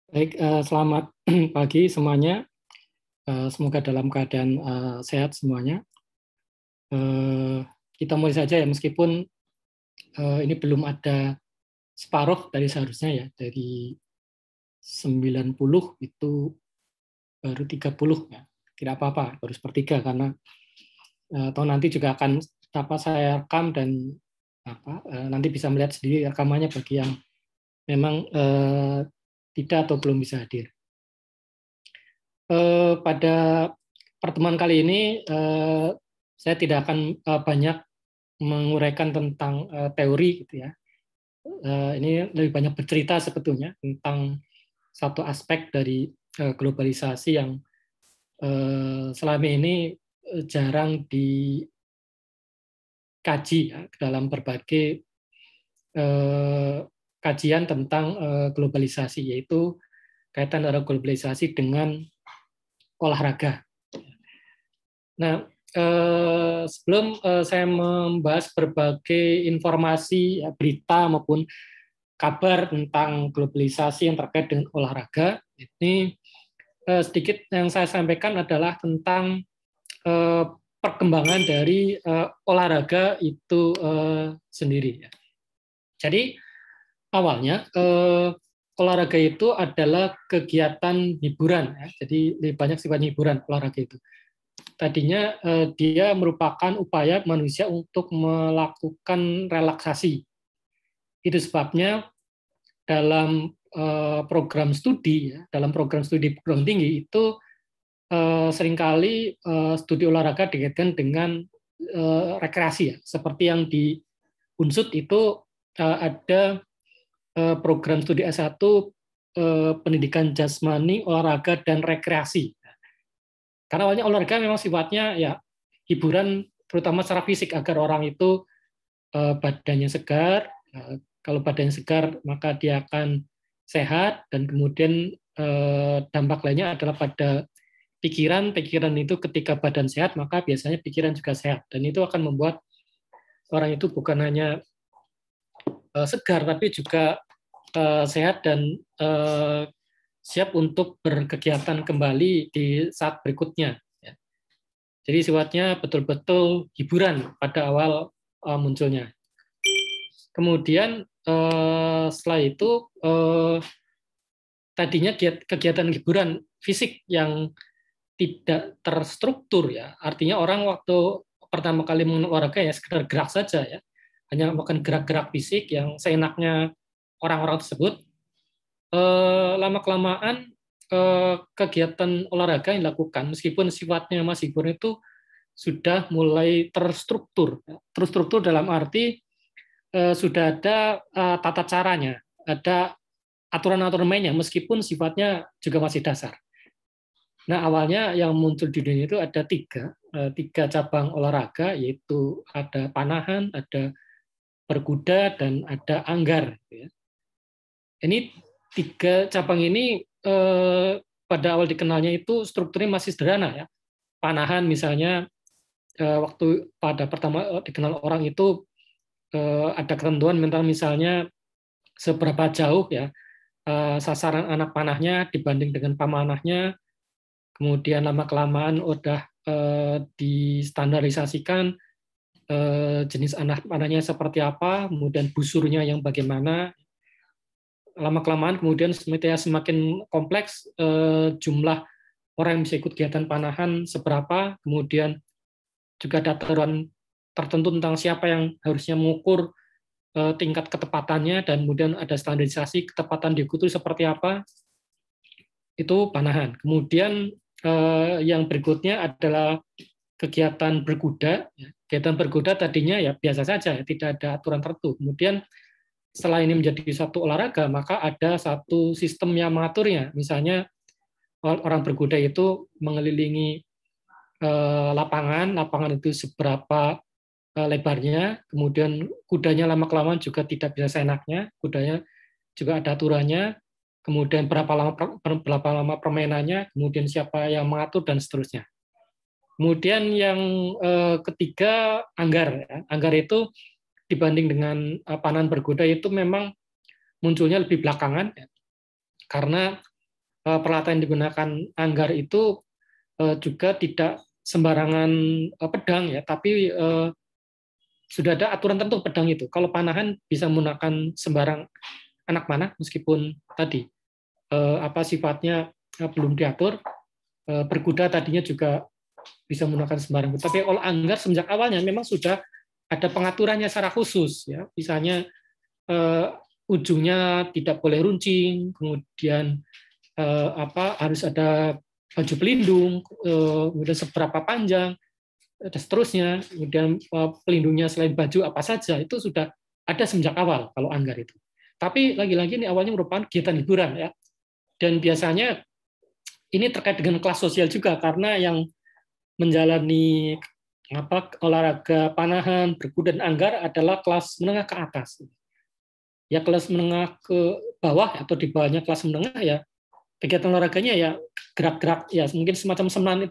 Baik, selamat pagi semuanya. Semoga dalam keadaan sehat semuanya. Eh, Kita mulai saja ya, meskipun ini belum ada separuh dari seharusnya ya, dari 90 itu baru 30 ya. Tidak apa-apa, baru sepertiga karena atau nanti juga akan saya rekam dan nanti bisa melihat sendiri rekamannya bagi yang memang tidak atau belum bisa hadir. Pada pertemuan kali ini saya tidak akan banyak menguraikan tentang teori gitu ya. Ini lebih banyak bercerita sebetulnya tentang satu aspek dari globalisasi yang selama ini jarang dikaji ya, dalam berbagai kajian tentang globalisasi, yaitu kaitan antara globalisasi dengan olahraga. Nah, sebelum saya membahas berbagai informasi, ya, berita maupun kabar tentang globalisasi yang terkait dengan olahraga, ini sedikit yang saya sampaikan adalah tentang perkembangan dari olahraga itu sendiri. Jadi awalnya olahraga itu adalah kegiatan hiburan, ya. Jadi lebih banyak sifat hiburan olahraga itu. Tadinya dia merupakan upaya manusia untuk melakukan relaksasi. Itu sebabnya dalam program studi, ya, dalam program studi perguruan tinggi itu seringkali studi olahraga dikaitkan dengan rekreasi, ya. Seperti yang di Unsud itu ada program studi S1 pendidikan jasmani, olahraga dan rekreasi. Karena awalnya olahraga memang sifatnya ya hiburan, terutama secara fisik agar orang itu badannya segar. Kalau badannya segar maka dia akan sehat, dan kemudian dampak lainnya adalah pada pikiran. Pikiran itu ketika badan sehat maka biasanya pikiran juga sehat, dan itu akan membuat orang itu bukan hanya segar tapi juga sehat dan siap untuk berkegiatan kembali di saat berikutnya. Jadi sifatnya betul-betul hiburan pada awal munculnya. Kemudian setelah itu tadinya kegiatan hiburan fisik yang tidak terstruktur, ya. Artinya orang waktu pertama kali olahraga ya sekedar gerak saja, ya. Hanya melakukan gerak-gerak fisik yang seenaknya orang-orang tersebut. Lama-kelamaan kegiatan olahraga yang dilakukan, meskipun sifatnya masih hiburan, itu sudah mulai terstruktur. Terstruktur dalam arti sudah ada tata caranya, ada aturan-aturan mainnya, meskipun sifatnya juga masih dasar. Nah, awalnya yang muncul di dunia itu ada tiga cabang olahraga, yaitu ada panahan, ada berkuda, dan ada anggar. Ini tiga cabang ini pada awal dikenalnya itu strukturnya masih sederhana, ya. Panahan misalnya waktu pada pertama dikenal orang itu ada ketentuan mental, misalnya seberapa jauh, ya, sasaran anak panahnya dibanding dengan pamanahnya. Kemudian lama-kelamaan udah distandarisasikan jenis anak panahnya seperti apa, kemudian busurnya yang bagaimana. Lama-kelamaan kemudian semakin kompleks, jumlah orang yang bisa ikut kegiatan panahan seberapa, kemudian juga ada aturan tertentu tentang siapa yang harusnya mengukur tingkat ketepatannya, dan kemudian ada standarisasi ketepatan diikuti seperti apa. Itu panahan. Kemudian yang berikutnya adalah kegiatan berkuda. Kegiatan berkuda tadinya ya biasa saja, ya, tidak ada aturan tertentu. Kemudian setelah ini menjadi satu olahraga, maka ada satu sistem yang mengaturnya. Misalnya orang berkuda itu mengelilingi lapangan itu seberapa lebarnya, kemudian kudanya lama-kelamaan juga tidak bisa seenaknya, kudanya juga ada aturannya, kemudian berapa lama permainannya, kemudian siapa yang mengatur, dan seterusnya. Kemudian yang ketiga, anggar. Anggar itu dibanding dengan panahan berkuda itu memang munculnya lebih belakangan, ya. Karena peralatan yang digunakan Anggar itu juga tidak sembarangan pedang ya, tapi sudah ada aturan tertentu pedang itu. Kalau panahan bisa menggunakan sembarang anak panah meskipun tadi sifatnya belum diatur. Berkuda tadinya juga bisa menggunakan sembarang. Tapi kalau Anggar semenjak awalnya memang sudah ada pengaturannya secara khusus ya. Misalnya ujungnya tidak boleh runcing, kemudian harus ada baju pelindung, kemudian seberapa panjang, dan seterusnya. Kemudian pelindungnya selain baju apa saja itu sudah ada sejak awal kalau Anggar itu. Tapi lagi-lagi ini awalnya merupakan kegiatan hiburan ya, dan biasanya ini terkait dengan kelas sosial juga karena yang menjalani olahraga panahan, berkuda dan Anggar adalah kelas menengah ke atas. Ya kelas menengah ke bawah atau di bawahnya kelas menengah ya kegiatan olahraganya ya gerak-gerak ya mungkin semacam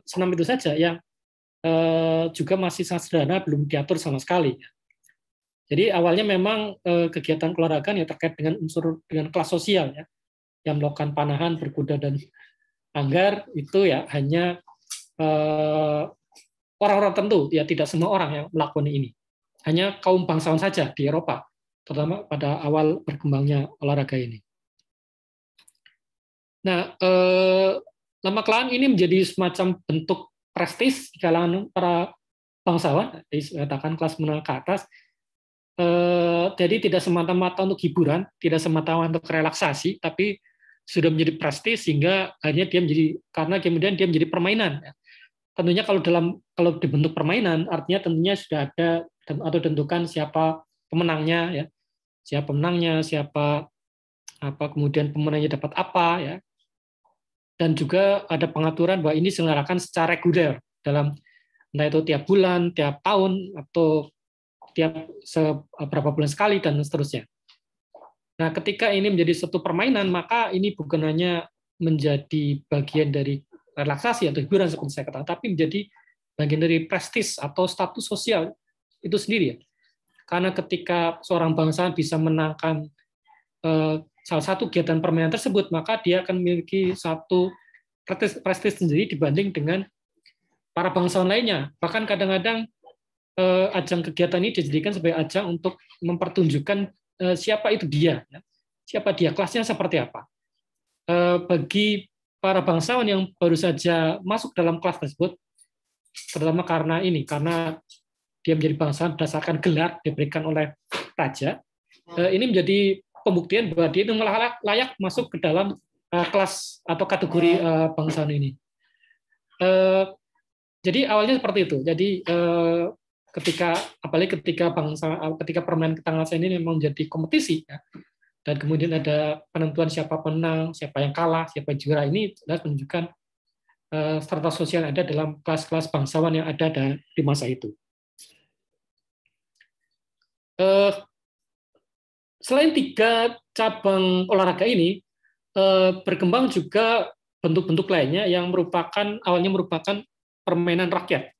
senam itu saja yang juga masih sangat sederhana, belum diatur sama sekali. Jadi awalnya memang kegiatan olahraga yang terkait dengan unsur dengan kelas sosial ya, yang melakukan panahan, berkuda dan Anggar itu ya hanya orang-orang tertentu ya, tidak semua orang yang melakukan ini. Hanya kaum bangsawan saja di Eropa, terutama pada awal berkembangnya olahraga ini. Nah, lama-kelamaan ini menjadi semacam bentuk prestis di kalangan para bangsawan, dikatakan kelas menengah ke atas. Jadi tidak semata-mata untuk hiburan, tidak semata-mata untuk relaksasi, tapi sudah menjadi prestis sehingga akhirnya dia menjadi, karena kemudian dia menjadi permainan. Tentunya kalau dibentuk permainan, artinya tentunya sudah ada atau tentukan siapa pemenangnya ya, siapa kemudian pemenangnya dapat apa ya. Dan juga ada pengaturan bahwa ini diselenggarakan secara reguler dalam entah itu tiap bulan, tiap tahun, atau tiap beberapa bulan sekali dan seterusnya. Nah, ketika ini menjadi satu permainan, maka ini bukan hanya menjadi bagian dari relaksasi atau hiburan seperti saya katakan, tapi menjadi bagian dari prestis atau status sosial itu sendiri. Karena ketika seorang bangsawan bisa menangkan salah satu kegiatan permainan tersebut, maka dia akan memiliki satu prestis sendiri dibanding dengan para bangsawan lainnya. Bahkan kadang-kadang ajang kegiatan ini dijadikan sebagai ajang untuk mempertunjukkan siapa itu dia, siapa dia, kelasnya seperti apa. Bagi para bangsawan yang baru saja masuk dalam kelas tersebut, terutama karena dia menjadi bangsawan berdasarkan gelar diberikan oleh raja, ini menjadi pembuktian bahwa dia itu layak masuk ke dalam kelas atau kategori bangsawan ini. Jadi awalnya seperti itu. Jadi ketika permainan ketangkasan ini memang menjadi kompetisi ya, dan kemudian ada penentuan siapa penang, siapa yang kalah, siapa juara, ini jelas menunjukkan strata sosial yang ada dalam kelas-kelas bangsawan yang ada di masa itu. Selain 3 cabang olahraga ini, berkembang juga bentuk-bentuk lainnya yang awalnya merupakan permainan rakyat.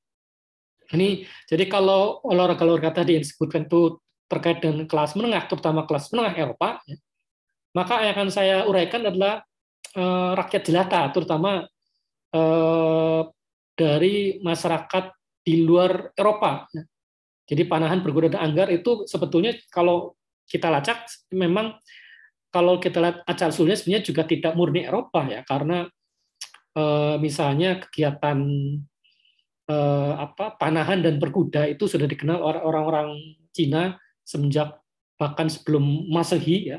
Ini jadi kalau olahraga tadi yang disebutkan itu terkait dengan kelas menengah, terutama kelas menengah Eropa, ya, maka yang akan saya uraikan adalah rakyat jelata, terutama dari masyarakat di luar Eropa. Jadi panahan, berkuda dan Anggar itu sebetulnya kalau kita lacak memang kalau kita lihat asal usulnya sebenarnya juga tidak murni Eropa ya, karena misalnya kegiatan panahan dan berkuda itu sudah dikenal orang-orang Cina semenjak bahkan sebelum Masehi ya,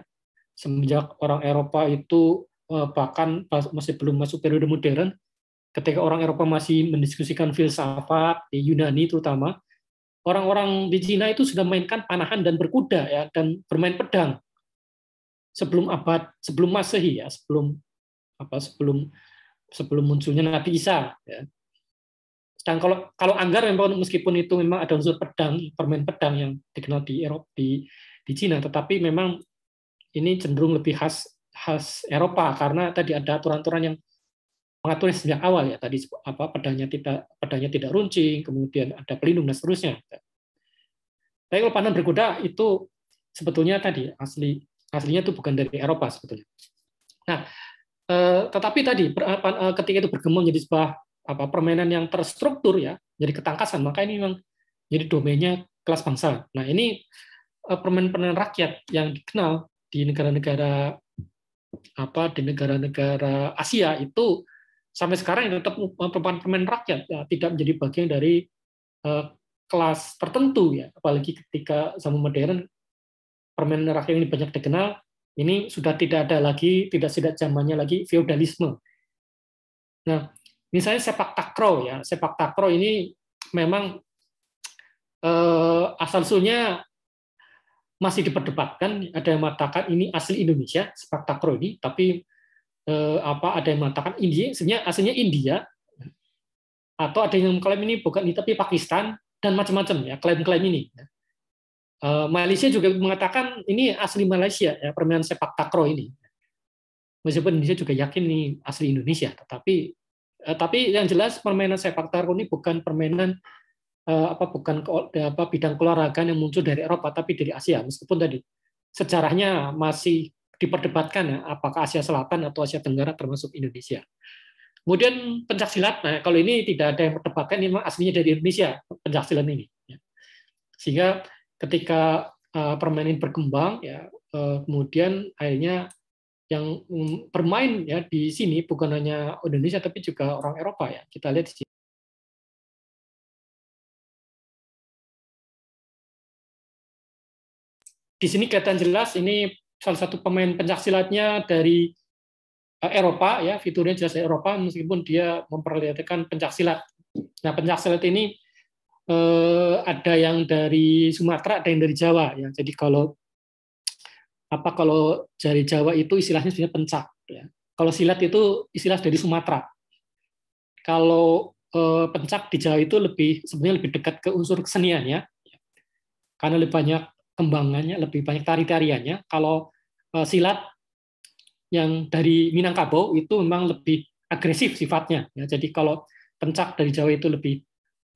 semenjak orang Eropa itu bahkan masih belum masuk periode modern, ketika orang Eropa masih mendiskusikan filsafat di Yunani terutama, orang-orang di Cina itu sudah mainkan panahan dan berkuda ya, dan bermain pedang sebelum Masehi ya, sebelum munculnya Nabi Isa ya. Dan kalau Anggar memang meskipun itu memang ada unsur permain pedang yang dikenal di Eropa di Cina, tetapi memang ini cenderung lebih khas Eropa karena tadi ada aturan-aturan yang mengaturnya sejak awal ya, tadi pedangnya tidak runcing, kemudian ada pelindung dan seterusnya. Tapi kalau panahan berkuda itu sebetulnya tadi aslinya itu bukan dari Eropa sebetulnya. Nah, Tetapi tadi ketika itu berkembang jadi sebuah permainan yang terstruktur ya, jadi ketangkasan, maka ini memang jadi domainnya kelas bangsa. Nah ini permainan rakyat yang dikenal di negara-negara di negara-negara Asia itu sampai sekarang tetap merupakan permainan rakyat, ya, tidak menjadi bagian dari kelas tertentu ya, apalagi ketika zaman modern permainan rakyat ini banyak dikenal, ini sudah tidak ada lagi, tidak zamannya lagi feodalisme. Nah, misalnya sepak takraw ya, sepak takraw ini memang asal usulnya masih diperdebatkan. Ada yang mengatakan ini asli Indonesia sepak takraw ini, tapi ada yang mengatakan India, sebenarnya aslinya India, atau ada yang mengklaim ini bukan ini tapi Pakistan, dan macam-macam ya klaim-klaim ini. Malaysia juga mengatakan ini asli Malaysia ya, permainan sepak takraw ini. Meskipun Indonesia juga yakin ini asli Indonesia, tapi yang jelas permainan sepak takraw ini bukan permainan bukan bidang keolahragaan yang muncul dari Eropa, tapi dari Asia. Meskipun tadi sejarahnya masih diperdebatkan ya, apakah Asia Selatan atau Asia Tenggara termasuk Indonesia. Kemudian pencaksilat, nah kalau ini tidak ada yang memperdebatkan, ini memang aslinya dari Indonesia pencaksilat ini. Sehingga ketika permainan berkembang, ya kemudian akhirnya yang bermain ya di sini bukan hanya Indonesia tapi juga orang Eropa ya. Kita lihat di sini. Di sini kelihatan jelas ini salah satu pemain pencaksilatnya dari Eropa ya, fiturnya jelas dari Eropa meskipun dia memperlihatkan pencaksilat. Nah, pencaksilat ini ada yang dari Sumatera, ada yang dari Jawa ya. Jadi kalau dari Jawa itu istilahnya sebenarnya pencak ya. Kalau silat itu istilah dari Sumatera. Kalau pencak di Jawa itu sebenarnya lebih dekat ke unsur keseniannya karena lebih banyak kembangannya, lebih banyak tari-tariannya. Kalau silat yang dari Minangkabau itu memang lebih agresif sifatnya. Ya, jadi kalau pencak dari Jawa itu lebih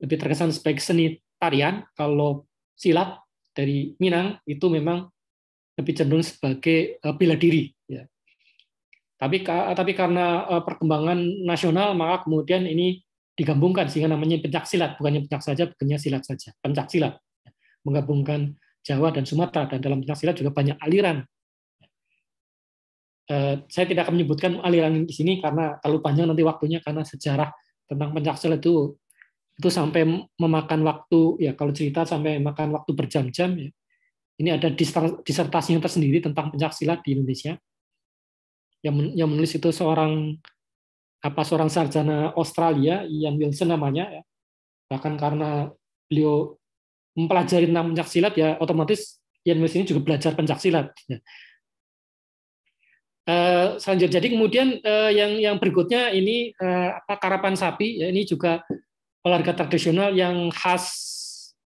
terkesan sebagai seni tarian, kalau silat dari Minang itu memang lebih cenderung sebagai bela diri. Ya. Tapi karena perkembangan nasional, maka kemudian ini digabungkan sehingga namanya pencak silat, bukannya pencak saja, bukannya silat saja, pencak silat. Menggabungkan Jawa dan Sumatera, dan dalam pencak silat juga banyak aliran. Saya tidak akan menyebutkan aliran di sini karena terlalu panjang nanti waktunya, karena sejarah tentang pencak silat itu sampai memakan waktu ya, kalau cerita sampai makan waktu berjam-jam ya. Ini ada disertasinya tersendiri tentang pencak silat di Indonesia. Yang menulis itu seorang sarjana Australia, Ian Wilson namanya ya. Bahkan karena beliau mempelajari tentang pencak silat ya, otomatis Ian Wilson ini juga belajar pencak silat ya. Selanjutnya, jadi kemudian yang berikutnya ini karapan sapi ya, ini juga olahraga tradisional yang khas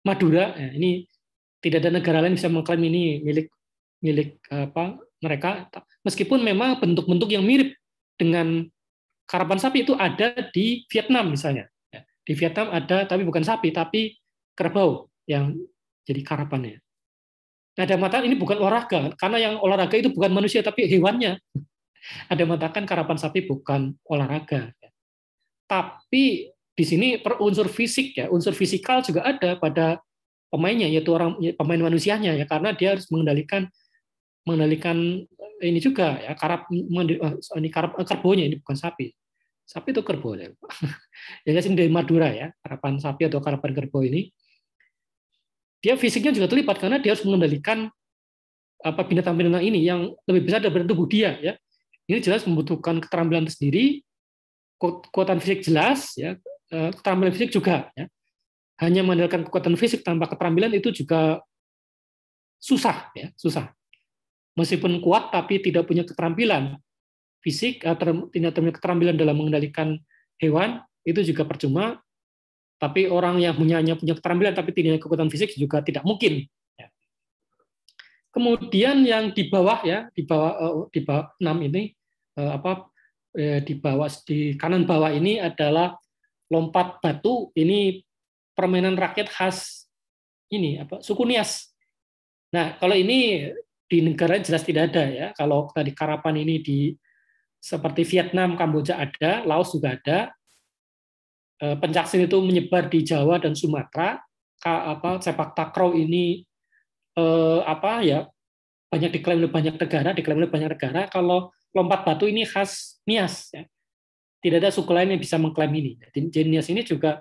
Madura ya. Ini tidak ada negara lain bisa mengklaim ini milik mereka, meskipun memang bentuk-bentuk yang mirip dengan karapan sapi itu ada di Vietnam misalnya ya. Di Vietnam ada, tapi bukan sapi tapi kerbau yang jadi karapannya. Ada yang mengatakan ini bukan olahraga, karena yang olahraga itu bukan manusia tapi hewannya. Ada yang mengatakan karapan sapi bukan olahraga. Tapi di sini unsur fisik ya, unsur fisikal juga ada pada pemainnya, yaitu pemain manusianya ya, karena dia harus mengendalikan ini juga ya, ini kerbonya, ini bukan sapi. Sapi itu kerbau ya. Jadi dari Madura ya, karapan sapi atau karapan kerbau ini. Dia fisiknya juga terlibat karena dia harus mengendalikan binatang-binatang ini yang lebih besar daripada tubuh dia ya. Ini jelas membutuhkan keterampilan tersendiri, kekuatan fisik jelas ya, keterampilan fisik juga ya. Hanya mengandalkan kekuatan fisik tanpa keterampilan itu juga susah ya, susah. Meskipun kuat tapi tidak punya keterampilan fisik, tidak punya keterampilan dalam mengendalikan hewan, itu juga percuma. Tapi orang yang hanya punya keterampilan tapi tidak punya kekuatan fisik juga tidak mungkin. Kemudian yang di bawah ya, di bawah 6 ini di kanan bawah ini adalah lompat batu. Ini permainan rakyat khas ini suku Nias. Nah, kalau ini di negara jelas tidak ada ya. Kalau tadi karapan ini di seperti Vietnam, Kamboja ada, Laos juga ada. Pencaksilat itu menyebar di Jawa dan Sumatera. Sepak takraw ini banyak diklaim oleh banyak negara. Kalau lompat batu ini khas Nias, ya. Tidak ada suku lain yang bisa mengklaim ini. Jadi Nias ini juga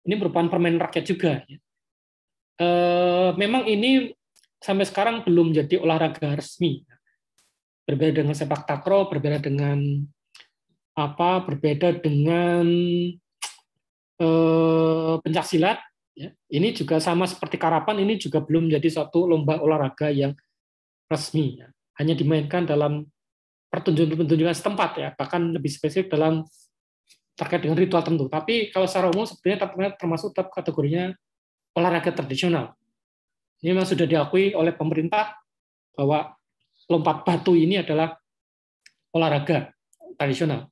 ini merupakan permainan rakyat juga. Ya. Memang ini sampai sekarang belum jadi olahraga resmi. Berbeda dengan sepak takraw, berbeda dengan pencaksilat. Ya. Ini juga sama seperti karapan, ini juga belum menjadi suatu lomba olahraga yang resmi. Ya. Hanya dimainkan dalam pertunjukan setempat, ya, bahkan lebih spesifik dalam terkait dengan ritual tertentu. Tapi kalau secara umum sebenarnya termasuk tetap kategorinya olahraga tradisional. Ini memang sudah diakui oleh pemerintah bahwa lompat batu ini adalah olahraga tradisional.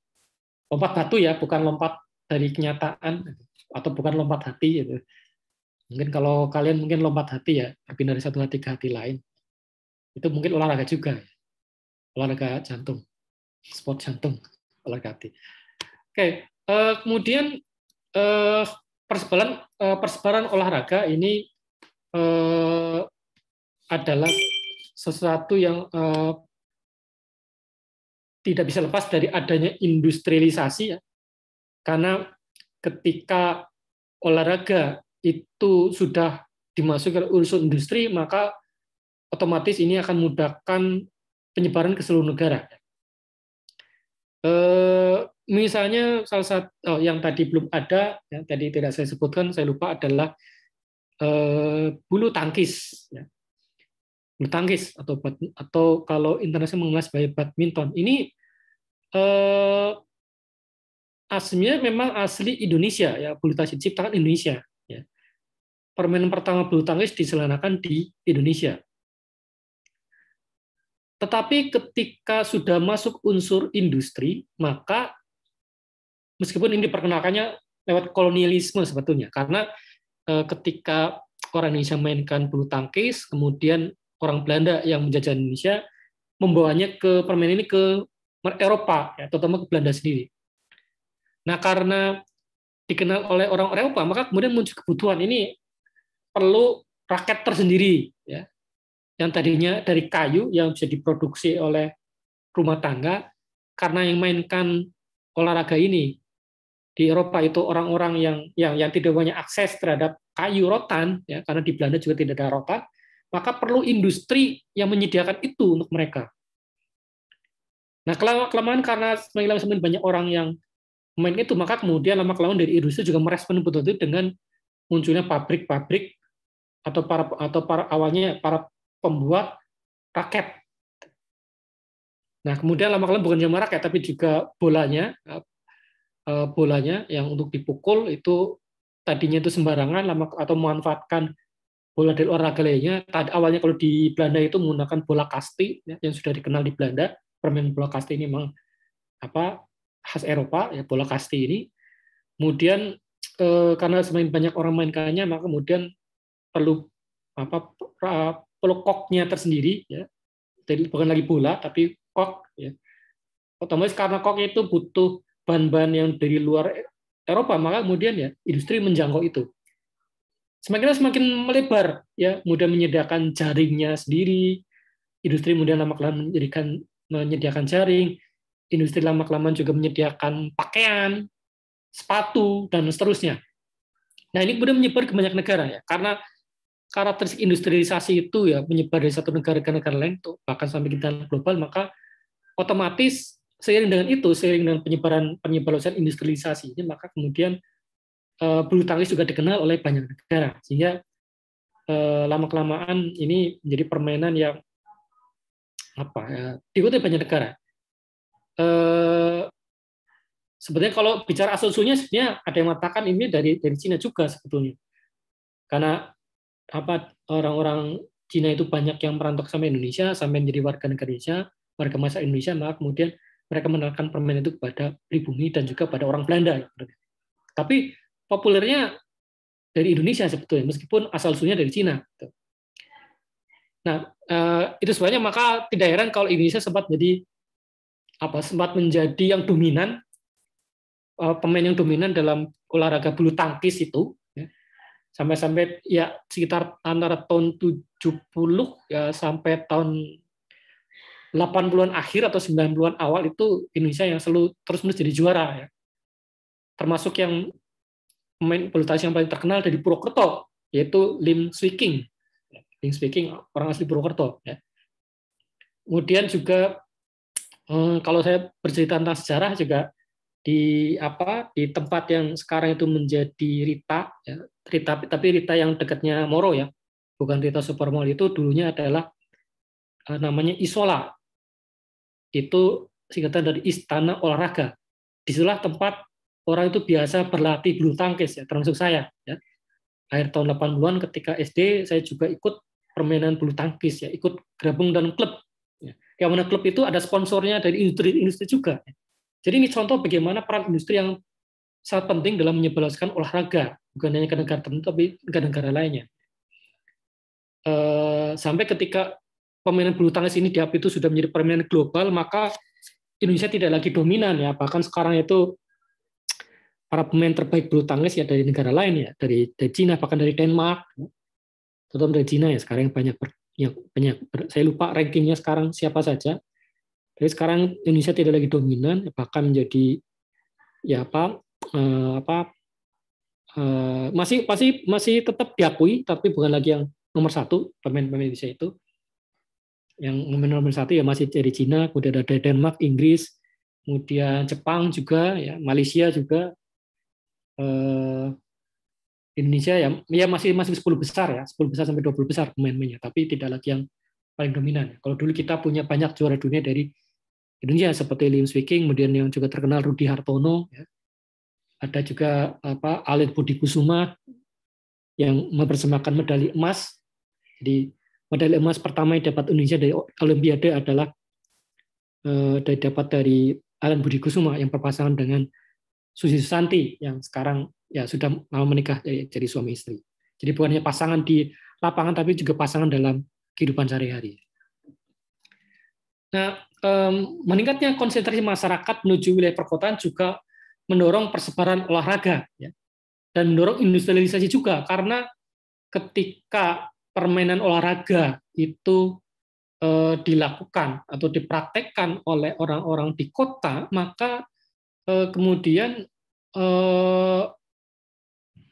Lompat batu ya, bukan lompat dari kenyataan atau bukan lompat hati gitu. Mungkin kalau kalian mungkin lompat hati ya, berpindah dari satu hati ke hati lain. Itu mungkin olahraga juga. Olahraga jantung, sport jantung, olahraga hati. Oke, kemudian persebaran olahraga ini adalah sesuatu yang tidak bisa lepas dari adanya industrialisasi, ya. Karena ketika olahraga itu sudah dimasukkan unsur industri, maka otomatis ini akan memudahkan penyebaran ke seluruh negara. Misalnya salah satu yang tadi belum ada, yang tadi tidak saya sebutkan, saya lupa, adalah bulu tangkis. Ya. Bulu tangkis atau kalau internasional mengenal sebagai badminton. Ini aslinya memang asli Indonesia, ya, bulu tangkis diciptakan Indonesia. Ya. Permainan pertama bulu tangkis diselenggarakan di Indonesia. Tetapi ketika sudah masuk unsur industri, maka meskipun ini diperkenalkannya lewat kolonialisme sebetulnya, karena ketika orang Indonesia mainkan bulu tangkis, kemudian orang Belanda yang menjajah Indonesia membawanya ke permainan ini ke Eropa, ya, terutama ke Belanda sendiri. Nah, karena dikenal oleh orang Eropa, maka kemudian muncul kebutuhan ini perlu raket tersendiri, ya, yang tadinya dari kayu yang bisa diproduksi oleh rumah tangga, karena yang mainkan olahraga ini di Eropa itu orang-orang yang tidak punya akses terhadap kayu rotan, ya, karena di Belanda juga tidak ada rotan, maka perlu industri yang menyediakan itu untuk mereka. Nah, kelamaan karena semakin banyak orang yang main itu, maka kemudian lama-kelamaan dari industri juga merespon betul itu dengan munculnya pabrik-pabrik atau para awalnya para pembuat raket. Nah, kemudian lama-kelamaan bukan cuma raket, tapi juga bolanya yang untuk dipukul itu tadinya itu sembarangan, atau memanfaatkan bola dari olahraga lainnya. Awalnya kalau di Belanda itu menggunakan bola kasti, ya, yang sudah dikenal di Belanda. Permainan bola kasti ini memang khas Eropa, ya, bola kasti ini. Kemudian karena semakin banyak orang mainkannya, maka kemudian perlu koknya tersendiri, ya. Jadi bukan lagi bola tapi kok, ya. Otomatis karena kok itu butuh bahan-bahan yang dari luar Eropa, maka kemudian ya industri menjangkau itu. Semakin melebar, ya, mudah menyediakan jaringnya sendiri. Industri kemudian lama-kelamaan menyediakan jaring. Industri lama-kelamaan juga menyediakan pakaian, sepatu, dan seterusnya. Nah, ini kemudian menyebar ke banyak negara, ya, karena karakteristik industrialisasi itu ya menyebar dari satu negara ke negara lain, bahkan sampai ke global, maka otomatis seiring dengan penyebaran industrialisasi ini, maka kemudian bulu tangkis juga dikenal oleh banyak negara, sehingga lama-kelamaan ini menjadi permainan yang diikuti banyak negara. Sebenarnya kalau bicara asal-usulnya, sebenarnya ada yang mengatakan ini dari Cina juga sebetulnya, karena orang-orang Cina itu banyak yang merantau sampai Indonesia, sampai menjadi warga negara Indonesia, warga masyarakat Indonesia, maka kemudian mereka mengenalkan permainan itu kepada pribumi dan juga pada orang Belanda. Tapi populernya dari Indonesia sebetulnya, meskipun asal-usulnya dari Cina. Nah, itu sebenarnya maka tidak heran kalau Indonesia sempat jadi sempat menjadi yang dominan, pemain yang dominan dalam olahraga bulu tangkis itu, ya. Sampai-sampai ya sekitar antara tahun 70 ya sampai tahun 80-an akhir atau 90-an awal itu Indonesia yang selalu terus-menerus jadi juara, ya. Termasuk yang pemain bulu tangkis yang paling terkenal dari Purwokerto, yaitu Lim Swee King. Lim Swee King orang asli Purwokerto, ya. Kemudian juga kalau saya bercerita tentang sejarah juga di tempat yang sekarang itu menjadi Rita, ya, Rita, tapi Rita yang dekatnya Moro, ya, bukan Rita Supermall, itu dulunya adalah namanya Isola, itu singkatan dari Istana Olahraga. Disitulah tempat orang itu biasa berlatih bulu tangkis, ya, termasuk saya, ya. Akhir tahun 80-an ketika SD saya juga ikut permainan bulu tangkis, ya, ikut gabung dalam klub, ya. Yang mana klub itu ada sponsornya dari industri juga, ya. Jadi ini contoh bagaimana peran industri yang sangat penting dalam menyebarluaskan olahraga, bukan hanya ke negara tertentu, tapi ke negara lainnya. Sampai ketika permainan bulu tangkis ini diakui itu sudah menjadi permainan global, maka Indonesia tidak lagi dominan, ya. Bahkan sekarang itu para pemain terbaik bulu tangkis ya dari negara lain, ya, dari Cina, bahkan dari Denmark, terutama dari Cina, ya. Sekarang banyak saya lupa rankingnya sekarang siapa saja. Jadi sekarang Indonesia tidak lagi dominan, bahkan menjadi ya masih tetap diakui, tapi bukan lagi yang nomor satu pemain Indonesia itu. Yang nomor satu ya masih dari Cina, kemudian ada Denmark, Inggris, kemudian Jepang juga, ya, Malaysia juga. Indonesia ya masih 10 besar, ya, 10 besar sampai 20 besar pemain-pemainnya, tapi tidak lagi yang paling dominan. Kalau dulu kita punya banyak juara dunia dari Indonesia seperti Lim Swee King, kemudian yang juga terkenal Rudi Hartono, ya. Ada juga Alit Budi Kusuma yang mempersembahkan medali emas. Jadi medali emas pertama yang dapat Indonesia dari Olimpiade adalah dapat dari Alit Budi Kusuma yang berpasangan dengan Susi Susanti yang sekarang ya sudah mau menikah jadi suami istri. Jadi bukan hanya pasangan di lapangan tapi juga pasangan dalam kehidupan sehari-hari. Nah, meningkatnya konsentrasi masyarakat menuju wilayah perkotaan juga mendorong persebaran olahraga, ya, dan mendorong industrialisasi juga, karena ketika permainan olahraga itu dilakukan atau dipraktekkan oleh orang-orang di kota, maka kemudian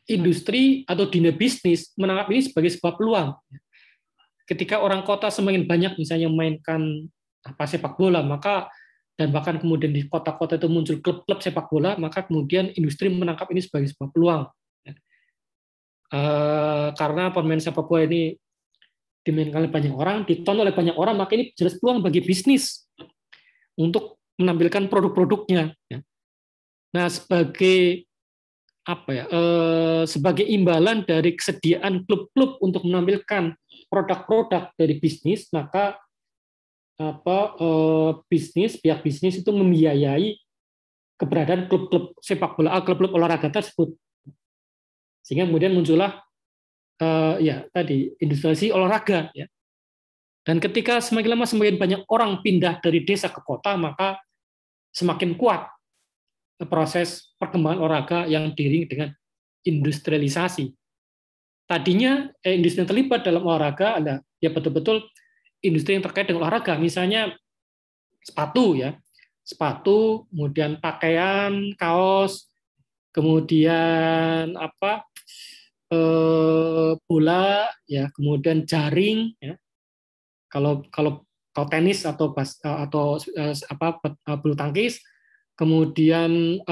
industri atau dunia bisnis menangkap ini sebagai sebuah peluang. Ketika orang kota semakin banyak misalnya memainkan sepak bola, maka dan bahkan kemudian di kota-kota itu muncul klub-klub sepak bola, maka kemudian industri menangkap ini sebagai sebuah peluang. Karena pemain sepak bola ini dimainkan oleh banyak orang, ditonton oleh banyak orang, maka ini jelas peluang bagi bisnis untuk menampilkan produk-produknya. Nah, sebagai imbalan dari kesediaan klub-klub untuk menampilkan produk-produk dari bisnis, maka pihak bisnis itu membiayai keberadaan klub-klub sepak bola, klub-klub olahraga tersebut, sehingga kemudian muncullah industrialisasi olahraga, ya. Dan ketika semakin lama semakin banyak orang pindah dari desa ke kota, maka semakin kuat proses perkembangan olahraga yang diiringi dengan industrialisasi. Tadinya industri yang terlibat dalam olahraga ada ya betul-betul industri yang terkait dengan olahraga, misalnya sepatu, ya, sepatu, kemudian pakaian, kaos, kemudian bola, ya, kemudian jaring, ya. Kalau tenis atau bulu tangkis, kemudian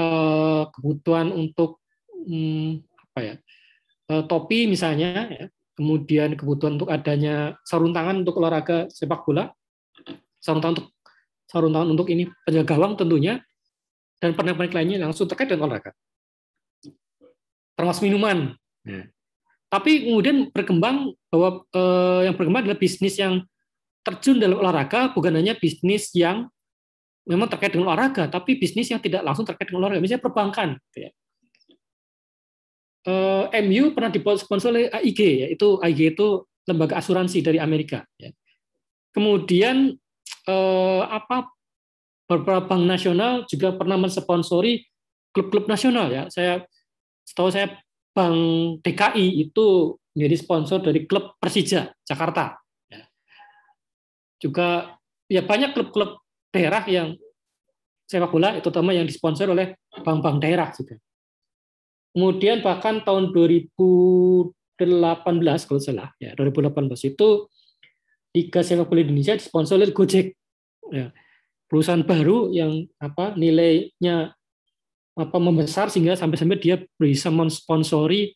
kebutuhan untuk topi misalnya, ya. Kemudian kebutuhan untuk adanya sarung tangan untuk olahraga sepak bola, sarung tangan untuk ini penjaga gawang tentunya, dan pernak-pernik lainnya langsung terkait dengan olahraga, termasuk minuman. Tapi kemudian berkembang bahwa yang berkembang adalah bisnis yang terjun dalam olahraga, bukan hanya bisnis yang memang terkait dengan olahraga, tapi bisnis yang tidak langsung terkait dengan olahraga, misalnya perbankan. MU pernah disponsor oleh AIG, yaitu AIG itu lembaga asuransi dari Amerika. Kemudian beberapa bank nasional juga pernah mensponsori klub-klub nasional ya. Setahu saya Bank DKI itu menjadi sponsor dari klub Persija Jakarta. Ya. Juga ya banyak klub-klub daerah yang sepak bola, terutama yang disponsor oleh bank-bank daerah juga. Kemudian bahkan tahun 2018 kalau salah, ya 2018 itu Liga Sepak Bola Indonesia disponsor oleh Gojek. Ya, perusahaan baru yang nilainya membesar sehingga sampai-sampai dia bisa mensponsori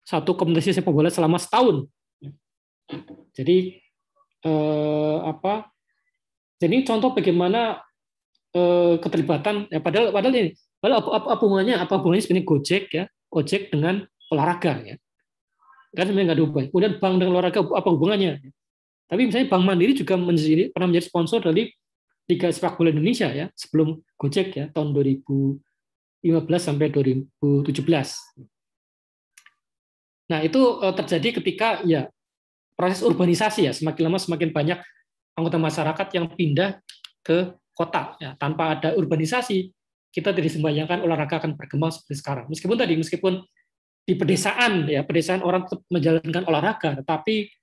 satu kompetisi sepak bola selama setahun. Jadi jadi contoh bagaimana keterlibatan padahal ini apa hubungannya sebenarnya Gojek dengan olahraga ya, kan sebenarnya nggak ada hubungan. Kemudian bank dengan olahraga apa hubungannya? Tapi misalnya Bank Mandiri juga pernah menjadi sponsor dari Liga Sepak Bola Indonesia ya sebelum Gojek ya tahun 2015 sampai 2017. Nah itu terjadi ketika ya proses urbanisasi ya, semakin lama semakin banyak anggota masyarakat yang pindah ke kota ya. Tanpa ada urbanisasi kita tidak sembayangkan olahraga akan berkembang seperti sekarang. Meskipun di pedesaan orang tetap menjalankan olahraga, tetapi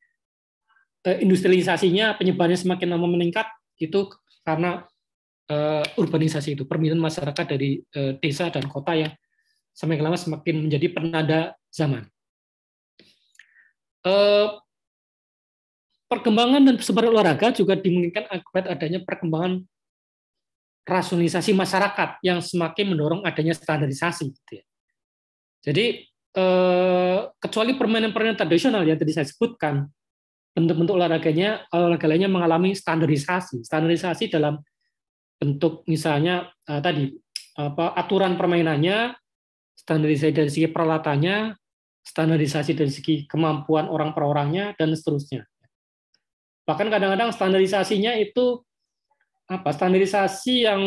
industrialisasinya, penyebarannya semakin lama meningkat itu karena urbanisasi itu, permintaan masyarakat dari desa dan kota yang semakin lama semakin menjadi penanda zaman. Perkembangan dan persebaran olahraga juga dimungkinkan akibat adanya perkembangan rasionalisasi masyarakat yang semakin mendorong adanya standarisasi. Jadi kecuali permainan-permainan tradisional yang tadi saya sebutkan, bentuk-bentuk olahraga lainnya mengalami standarisasi. Standarisasi dalam bentuk misalnya aturan permainannya, standarisasi dari segi peralatannya, standarisasi dari segi kemampuan orang per orangnya, dan seterusnya. Bahkan kadang-kadang standarisasinya itu standarisasi yang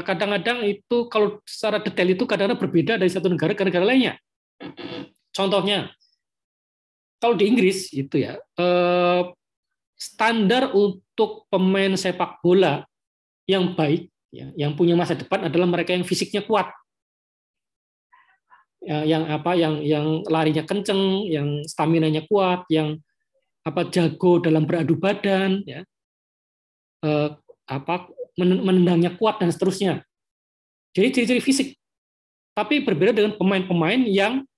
kadang-kadang itu kalau secara detail itu kadang-kadang berbeda dari satu negara ke negara lainnya. Contohnya, kalau di Inggris itu ya standar untuk pemain sepak bola yang baik, ya, yang punya masa depan adalah mereka yang fisiknya kuat, ya, yang larinya kenceng, yang stamina-nya kuat, yang jago dalam beradu badan, ya, menendangnya kuat dan seterusnya. Jadi ciri-ciri fisik. Tapi berbeda dengan pemain-pemain yang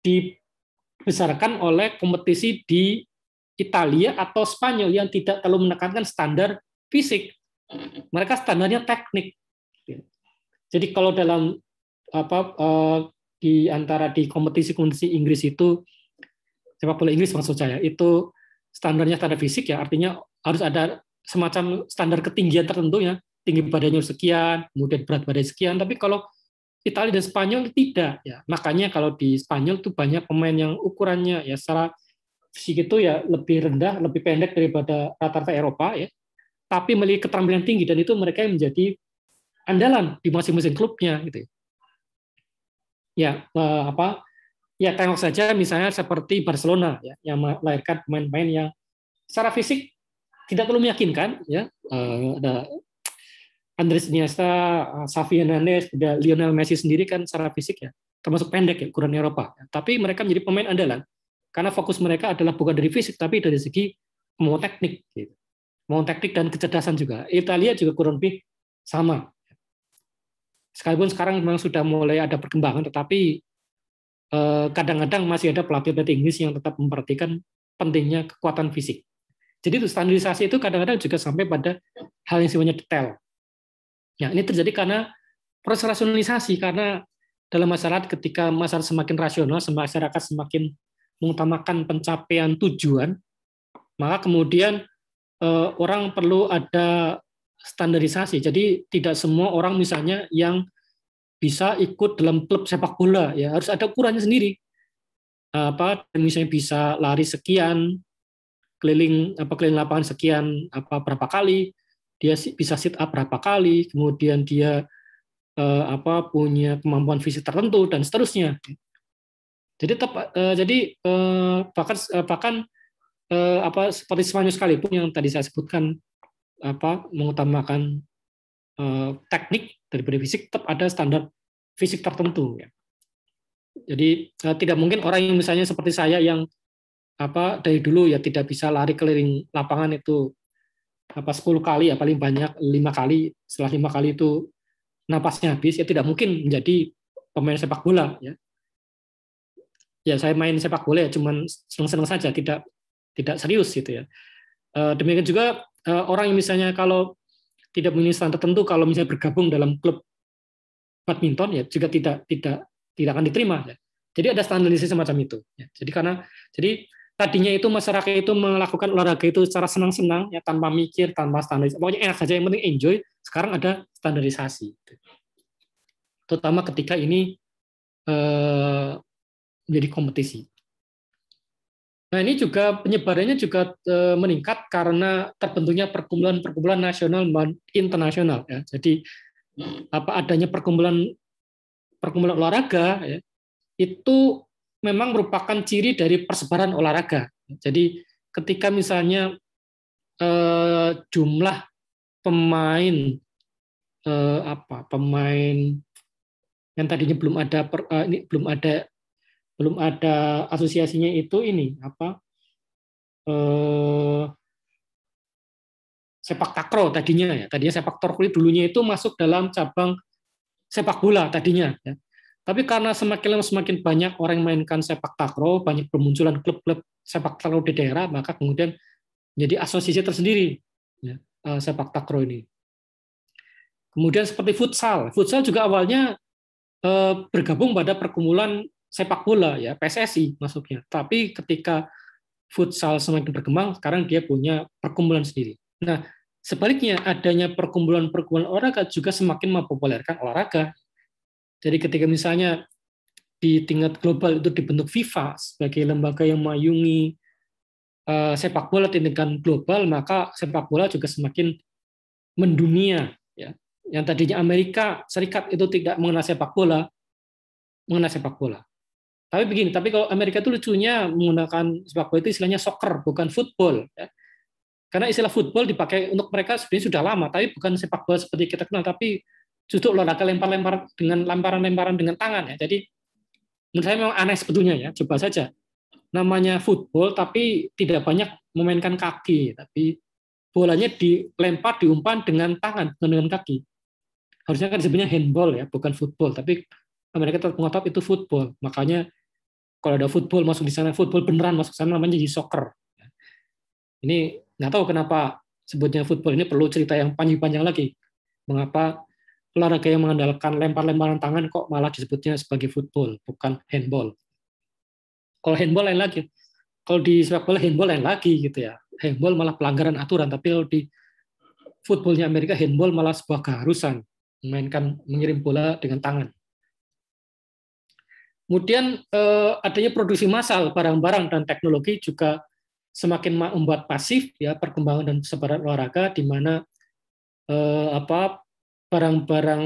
dibesarkan oleh kompetisi di Italia atau Spanyol yang tidak terlalu menekankan standar fisik. Mereka standarnya teknik. Jadi kalau dalam di kompetisi-kompetisi Inggris itu, sepak bola Inggris maksud saya, itu standarnya standar fisik ya, artinya harus ada semacam standar ketinggian tertentu ya, tinggi badannya sekian, kemudian berat badan sekian. Tapi kalau Italia dan Spanyol tidak ya. Makanya kalau di Spanyol tuh banyak pemain yang ukurannya ya secara fisik itu ya lebih rendah, lebih pendek daripada rata-rata Eropa ya. Tapi memiliki keterampilan tinggi dan itu mereka yang menjadi andalan di masing-masing klubnya gitu. Ya, ya tengok saja misalnya seperti Barcelona ya, yang melahirkan pemain-pemain yang secara fisik tidak terlalu meyakinkan ya. Ada Andres Iniesta, Xavi Hernandez, ada Lionel Messi sendiri kan secara fisik ya termasuk pendek ya ukuran Eropa. Tapi mereka menjadi pemain andalan karena fokus mereka adalah bukan dari fisik tapi dari segi kemampuan teknik gitu. Kemampuan teknik dan kecerdasan juga. Italia juga kurang lebih sama. Sekalipun sekarang memang sudah mulai ada perkembangan, tetapi kadang-kadang masih ada pelatih-pelatih Inggris yang tetap memperhatikan pentingnya kekuatan fisik. Jadi itu standarisasi itu kadang-kadang juga sampai pada hal yang sifatnya detail. Ya, ini terjadi karena proses rasionalisasi, karena dalam masyarakat ketika masyarakat semakin rasional, masyarakat semakin mengutamakan pencapaian tujuan, maka kemudian orang perlu ada standarisasi. Jadi tidak semua orang misalnya yang bisa ikut dalam klub sepak bola ya harus ada ukurannya sendiri. Misalnya bisa lari sekian, keliling lapangan sekian berapa kali, dia bisa sit up berapa kali, kemudian dia punya kemampuan fisik tertentu dan seterusnya. Jadi bahkan seperti Spanyol sekalipun yang tadi saya sebutkan mengutamakan teknik daripada fisik, tetap ada standar fisik tertentu. Ya. Jadi tidak mungkin orang yang misalnya seperti saya yang dari dulu ya tidak bisa lari keliling lapangan itu 10 kali ya paling banyak 5 kali, setelah 5 kali itu napasnya habis, ya tidak mungkin menjadi pemain sepak bola. Ya saya main sepak bola ya cuman senang-senang saja, tidak serius gitu ya. Demikian juga orang yang misalnya kalau tidak memiliki standar tertentu, kalau misalnya bergabung dalam klub badminton ya juga tidak akan diterima. Ya. Jadi ada standarisasi semacam itu. Ya. Jadi tadinya itu masyarakat itu melakukan olahraga itu secara senang-senang ya tanpa mikir, tanpa standarisasi. Pokoknya enak saja, yang penting enjoy. Sekarang ada standarisasi. Terutama ketika ini menjadi kompetisi. Nah, ini juga penyebarannya juga meningkat karena terbentuknya perkumpulan-perkumpulan nasional dan internasional. Ya. Jadi adanya perkumpulan olahraga ya, itu memang merupakan ciri dari persebaran olahraga. Jadi ketika misalnya jumlah pemain pemain yang tadinya belum ada asosiasinya itu sepak takraw tadinya sepak takraw dulunya itu masuk dalam cabang sepak bola tadinya ya. Tapi karena semakin banyak orang yang mainkan sepak takraw, banyak bermunculan klub-klub sepak takraw di daerah, maka kemudian menjadi asosiasi tersendiri ya, sepak takraw ini. Kemudian seperti futsal juga awalnya bergabung pada perkumpulan sepak bola ya, PSSI masuknya. Tapi ketika futsal semakin berkembang, sekarang dia punya perkumpulan sendiri. Nah, sebaliknya adanya perkumpulan olahraga juga semakin mempopulerkan olahraga. Jadi ketika misalnya di tingkat global itu dibentuk FIFA sebagai lembaga yang memayungi sepak bola di tingkat global, maka sepak bola juga semakin mendunia. Ya. Yang tadinya Amerika Serikat itu tidak mengenal sepak bola. Tapi kalau Amerika itu lucunya menggunakan sepak bola itu istilahnya soccer, bukan football. Ya. Karena istilah football dipakai untuk mereka sebenarnya sudah lama, tapi bukan sepak bola seperti kita kenal, tapi justru olahraga lempar-lempar dengan lemparan-lemparan dengan tangan. Ya. Jadi menurut saya memang aneh sebetulnya ya. Coba saja namanya football, tapi tidak banyak memainkan kaki, tapi bolanya dilempar, diumpan dengan tangan, bukan dengan kaki. Harusnya kan disebutnya handball ya, bukan football. Tapi mereka tetap mengotot itu football. Makanya kalau ada football masuk di sana, football beneran masuk sana namanya jadi soccer. Ini nggak tahu kenapa sebutnya football, ini perlu cerita yang panjang-panjang lagi. Mengapa olahraga yang mengandalkan lempar-lemparan tangan kok malah disebutnya sebagai football, bukan handball. Kalau handball lain lagi. Kalau di sepak bola handball lain lagi gitu ya. Handball malah pelanggaran aturan, tapi kalau di footballnya Amerika handball malah sebuah keharusan, mengirim bola dengan tangan. Kemudian adanya produksi massal barang-barang dan teknologi juga semakin membuat pasif ya perkembangan dan persebaran olahraga, di mana barang-barang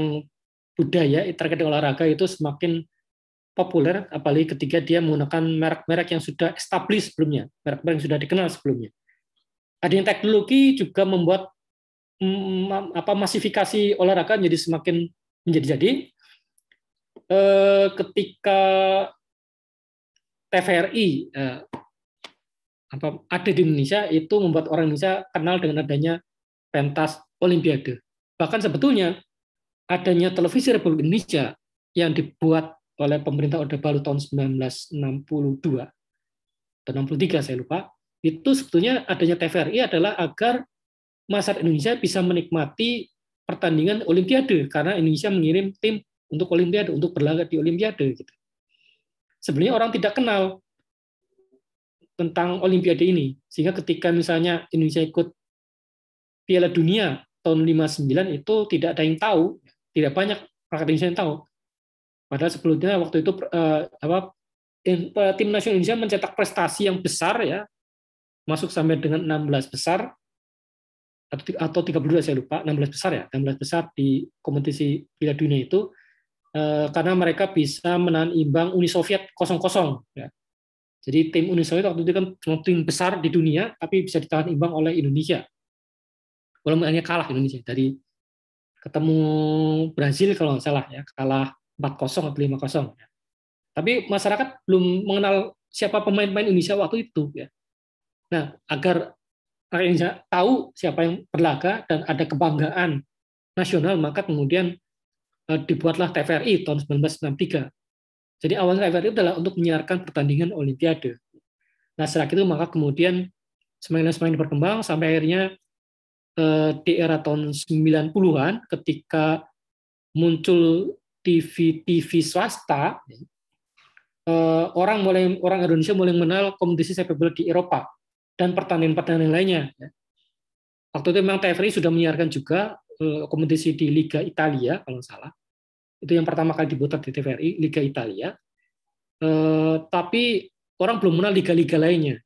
budaya terkait dengan olahraga itu semakin populer, apalagi ketika dia menggunakan merek-merek yang sudah established sebelumnya, merek-merek yang sudah dikenal sebelumnya. Adanya teknologi juga membuat masifikasi olahraga menjadi semakin menjadi-jadi. Ketika TVRI ada di Indonesia, itu membuat orang Indonesia kenal dengan adanya pentas Olimpiade. Bahkan sebetulnya adanya televisi Republik Indonesia yang dibuat oleh pemerintah Orde Baru tahun 1962 atau 63 saya lupa, itu sebetulnya adanya TVRI adalah agar masyarakat Indonesia bisa menikmati pertandingan Olimpiade, karena Indonesia mengirim tim untuk Olimpiade, untuk berlaga di Olimpiade. Gitu. Sebenarnya orang tidak kenal tentang Olimpiade ini, sehingga ketika misalnya Indonesia ikut Piala Dunia tahun 59 itu tidak ada yang tahu, tidak banyak rakyat Indonesia yang tahu. Padahal sebelumnya waktu itu tim nasional Indonesia mencetak prestasi yang besar ya, masuk sampai dengan 16 besar atau 32 saya lupa, 16 besar ya, 16 besar di kompetisi Piala Dunia itu karena mereka bisa menahan imbang Uni Soviet 0-0 ya. Jadi tim Uni Soviet waktu itu kan tim besar di dunia tapi bisa ditahan imbang oleh Indonesia. walaupun hanya kalah Indonesia dari ketemu Brazil kalau nggak salah ya, kalah 4-0 atau 5-0. Tapi masyarakat belum mengenal siapa pemain-pemain Indonesia waktu itu ya. Nah, agar rakyat Indonesia tahu siapa yang berlaga dan ada kebanggaan nasional, maka kemudian dibuatlah TVRI tahun 1963. Jadi awalnya TVRI itu adalah untuk menyiarkan pertandingan Olimpiade. Nah, setelah itu maka kemudian semakin berkembang sampai akhirnya di era tahun 90-an ketika muncul TV swasta, orang Indonesia mulai mengenal kompetisi sepak bola di Eropa dan pertandingan-pertandingan lainnya. Waktu itu memang TVRI sudah menyiarkan juga kompetisi di Liga Italia kalau nggak salah. Itu yang pertama kali diputar di TVRI, Liga Italia. Tapi orang belum mengenal liga-liga lainnya.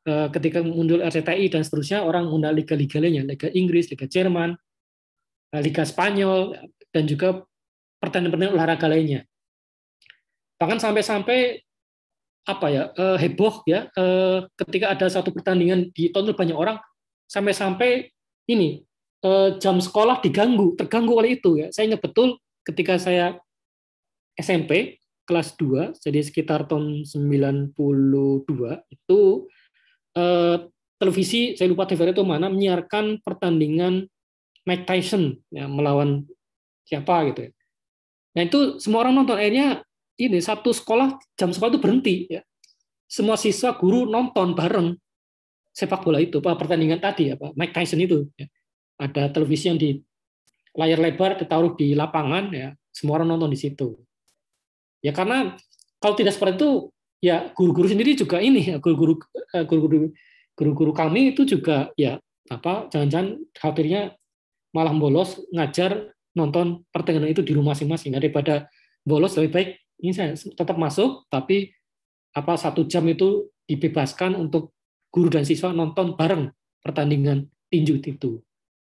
Ketika muncul RCTI dan seterusnya, orang mengenal liga-liga lainnya, Liga Inggris, Liga Jerman, Liga Spanyol, dan juga pertandingan olahraga lainnya. Bahkan sampai-sampai heboh ya, ketika ada satu pertandingan ditonton banyak orang, sampai-sampai ini jam sekolah terganggu oleh itu ya. Saya ingat betul ketika saya SMP kelas 2, jadi sekitar tahun 92 itu televisi, saya lupa TVRI itu mana, menyiarkan pertandingan Mike Tyson ya, melawan siapa gitu ya. Nah itu semua orang nonton, akhirnya ini satu sekolah, jam sekolah itu berhenti ya. Semua siswa guru nonton bareng sepak bola itu, pertandingan tadi Mike Tyson itu ya. Ada televisi yang di layar lebar ditaruh di lapangan ya, semua orang nonton di situ. Ya karena kalau tidak seperti itu ya guru-guru sendiri juga ini ya, guru-guru kami itu juga ya jangan-jangan khawatirnya malah bolos ngajar nonton pertandingan itu di rumah masing-masing, daripada bolos lebih baik ini saya tetap masuk tapi 1 jam itu dibebaskan untuk guru dan siswa nonton bareng pertandingan tinju itu.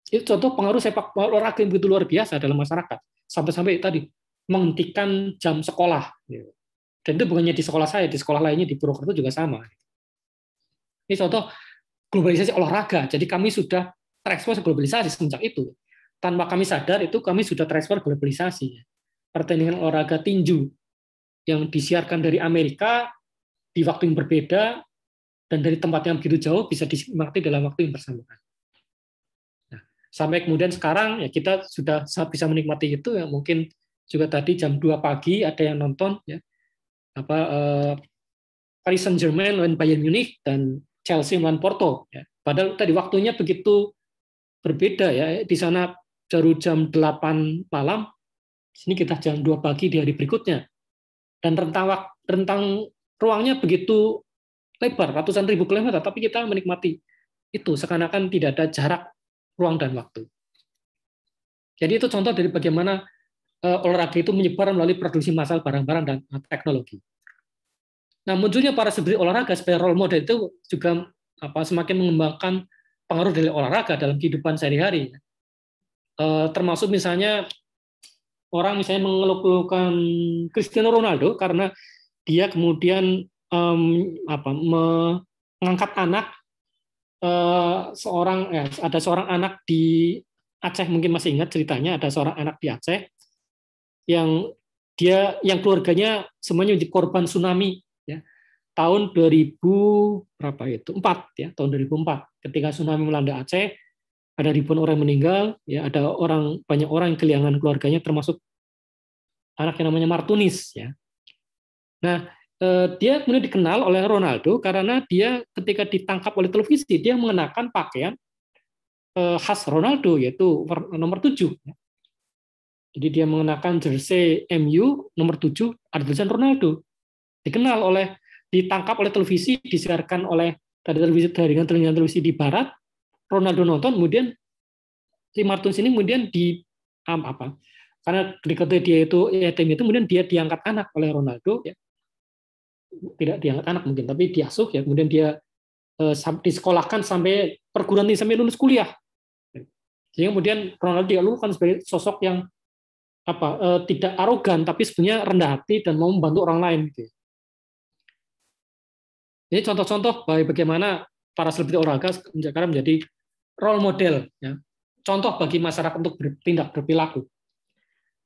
Itu contoh pengaruh sepak bola olahraga yang begitu luar biasa dalam masyarakat, sampai-sampai tadi menghentikan jam sekolah. Dan itu bukannya di sekolah saya, di sekolah lainnya di Purwokerto juga sama. Ini contoh globalisasi olahraga. Jadi kami sudah terekspos globalisasi semenjak itu. Tanpa kami sadar itu kami sudah terekspos globalisasi. Pertandingan olahraga tinju yang disiarkan dari Amerika di waktu yang berbeda dan dari tempat yang begitu jauh bisa dinikmati dalam waktu yang bersamaan. Nah, sampai kemudian sekarang ya kita sudah bisa menikmati itu ya, mungkin juga tadi jam 2 pagi ada yang nonton ya Paris Saint-Germain lawan Bayern Munich dan Chelsea lawan Porto ya. Padahal tadi waktunya begitu berbeda ya. Di sana baru jam 8 malam, sini kita jam 2 pagi di hari berikutnya. Dan rentang ruangnya begitu lebar, ratusan ribu kilometer, tapi kita menikmati itu seakan-akan tidak ada jarak ruang dan waktu. Jadi itu contoh dari bagaimana olahraga itu menyebar melalui produksi massal barang-barang dan teknologi. Nah, munculnya para selebriti olahraga sebagai role model itu juga semakin mengembangkan pengaruh dari olahraga dalam kehidupan sehari-hari. Termasuk misalnya orang misalnya mengeluh-elukan Cristiano Ronaldo karena dia kemudian mengangkat anak ada seorang anak di Aceh, mungkin masih ingat ceritanya, ada seorang anak di Aceh yang keluarganya semuanya menjadi korban tsunami ya. Tahun 2000 berapa itu? 4 ya, tahun 2004 ketika tsunami melanda Aceh, ada ribuan orang meninggal ya, ada banyak orang yang kehilangan keluarganya termasuk anak yang namanya Martunis ya. Nah, dia kemudian dikenal oleh Ronaldo karena dia ketika ditangkap oleh televisi dia mengenakan pakaian khas Ronaldo yaitu nomor 7 ya. Jadi dia mengenakan jersey MU nomor 7 ada tulisan Ronaldo. Ditangkap oleh televisi, disiarkan oleh jaringan televisi di barat, Ronaldo nonton, kemudian si Martins ini kemudian karena ketika dia itu yatim itu kemudian dia diangkat anak oleh Ronaldo ya. Tidak diangkat anak mungkin, tapi diasuh ya, kemudian dia disekolahkan sampai perguruan tinggi, sampai lulus kuliah. Sehingga kemudian Ronaldo dialukan sebagai sosok yang tidak arogan tapi sebenarnya rendah hati dan mau membantu orang lain gitu. Ini contoh-contoh bagaimana para selebriti olahraga sekarang menjadi role model, ya, contoh bagi masyarakat untuk bertindak berperilaku.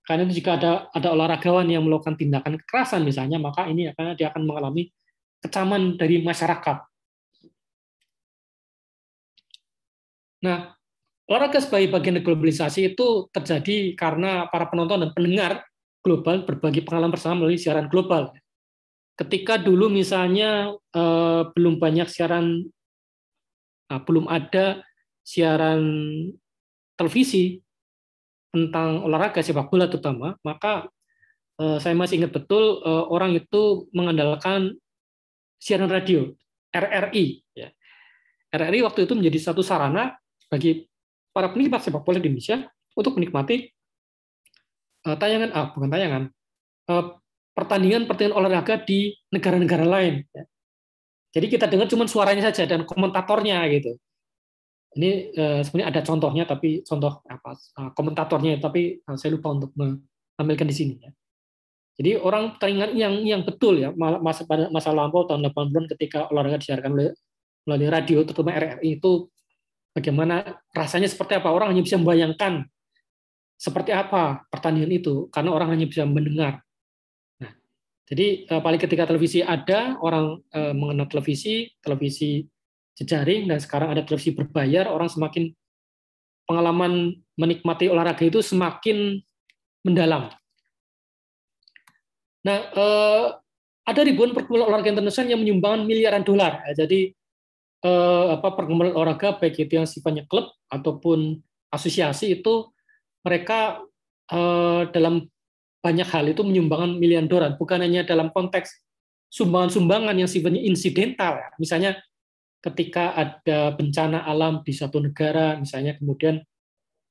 Karena itu jika ada olahragawan yang melakukan tindakan kekerasan misalnya, maka ini dia akan mengalami kecaman dari masyarakat. Nah, olahraga sebagai bagian dari globalisasi itu terjadi karena para penonton dan pendengar global berbagi pengalaman bersama melalui siaran global. Ketika dulu misalnya belum banyak siaran, belum ada siaran televisi tentang olahraga sepak bola terutama, maka saya masih ingat betul orang itu mengandalkan siaran radio RRI. Ya. RRI waktu itu menjadi satu sarana bagi para penikmat sepak bola di Indonesia untuk menikmati pertandingan olahraga di negara-negara lain. Ya. Jadi kita dengar cuma suaranya saja dan komentatornya gitu. Ini sebenarnya ada contohnya, tapi contoh komentatornya, tapi saya lupa untuk menampilkan di sini. Ya. Jadi orang teringat yang betul ya masa lampau tahun 80-an ketika olahraga disiarkan melalui radio, terutama RRI itu bagaimana rasanya seperti apa, orang hanya bisa membayangkan seperti apa pertandingan itu karena orang hanya bisa mendengar. Nah, jadi paling ketika televisi ada, orang mengenal televisi jejaring, dan sekarang ada televisi berbayar, orang semakin pengalaman menikmati olahraga itu semakin mendalam. Nah, ada ribuan perkumpulan olahraga internasional yang menyumbangkan miliaran dolar. Jadi perkumpulan olahraga baik itu yang sifatnya klub ataupun asosiasi itu mereka dalam banyak hal itu menyumbangkan miliaran dolar, bukan hanya dalam konteks sumbangan-sumbangan yang sifatnya insidental. Misalnya ketika ada bencana alam di suatu negara, misalnya kemudian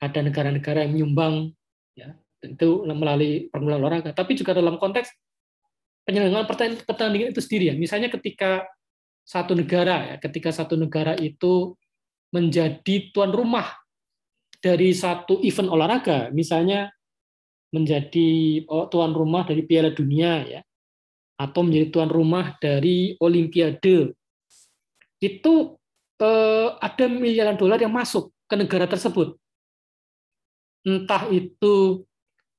ada negara-negara yang menyumbang, ya, itu melalui perkumpulan olahraga. Tapi juga dalam konteks penyelenggaraan pertandingan itu sendiri. Ya. Misalnya ketika satu negara itu menjadi tuan rumah dari satu event olahraga, misalnya menjadi tuan rumah dari Piala Dunia, ya, atau menjadi tuan rumah dari Olimpiade, itu ada miliaran dolar yang masuk ke negara tersebut. Entah itu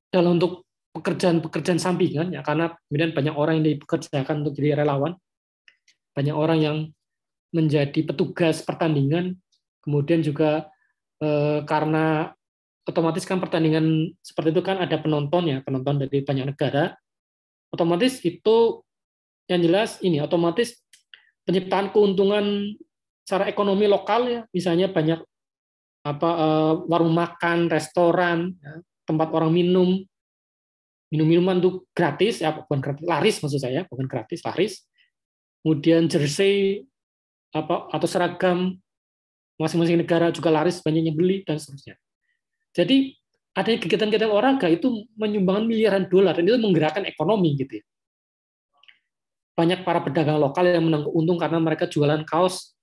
dalam untuk pekerjaan sampingan, ya, karena kemudian banyak orang yang dipekerjakan untuk jadi relawan, banyak orang yang menjadi petugas pertandingan, kemudian juga karena otomatis kan pertandingan seperti itu kan ada penonton dari banyak negara, otomatis itu yang jelas ini otomatis penciptaan keuntungan secara ekonomi lokal, ya, misalnya banyak warung makan, restoran, ya, tempat orang minuman itu gratis, ya, bukan gratis, laris maksud saya, bukan gratis, laris. Kemudian jersey atau seragam masing-masing negara juga laris, banyak yang beli dan seterusnya. Jadi adanya kegiatan-kegiatan olahraga itu menyumbangkan miliaran dolar dan itu menggerakkan ekonomi gitu ya. Banyak para pedagang lokal yang menang untung karena mereka jualan kaos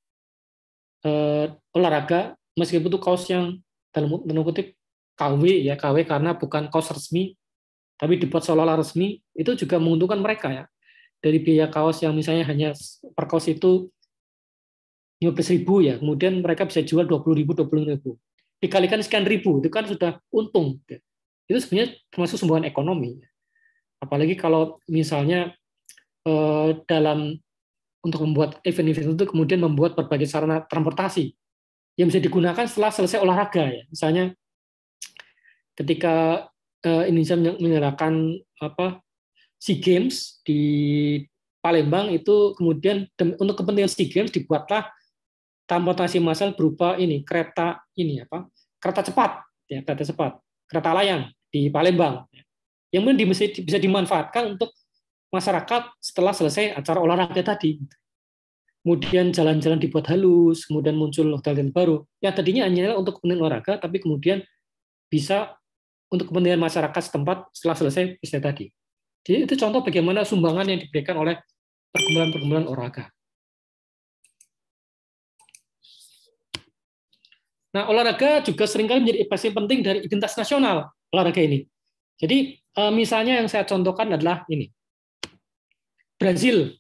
olahraga, meskipun itu kaos yang dalam kutip KW, ya, KW karena bukan kaos resmi, tapi dibuat seolah-olah resmi, itu juga menguntungkan mereka, ya. Dari biaya kaos yang misalnya hanya per kaos itu 15.000, ya, kemudian mereka bisa jual 20.000, 25.000. Dikalikan sekian ribu, itu kan sudah untung. Ya. Itu sebenarnya termasuk sumbangan ekonomi. Apalagi kalau misalnya untuk membuat event-event itu kemudian membuat berbagai sarana transportasi yang bisa digunakan setelah selesai olahraga, ya. Misalnya ketika Indonesia menyerahkan SEA Games di Palembang, itu kemudian untuk kepentingan SEA Games dibuatlah transportasi massal berupa kereta cepat, ya, kereta layang di Palembang, yang bisa dimanfaatkan untuk masyarakat setelah selesai acara olahraga tadi. Kemudian jalan-jalan dibuat halus, kemudian muncul hotel-hotel baru. Yang tadinya hanya untuk kepentingan olahraga, tapi kemudian bisa untuk kepentingan masyarakat setempat setelah selesai peristiwa tadi. Jadi itu contoh bagaimana sumbangan yang diberikan oleh perkumpulan-perkumpulan olahraga. Nah, olahraga juga seringkali menjadi bagian penting dari identitas nasional olahraga ini. Jadi misalnya yang saya contohkan adalah ini. Brazil.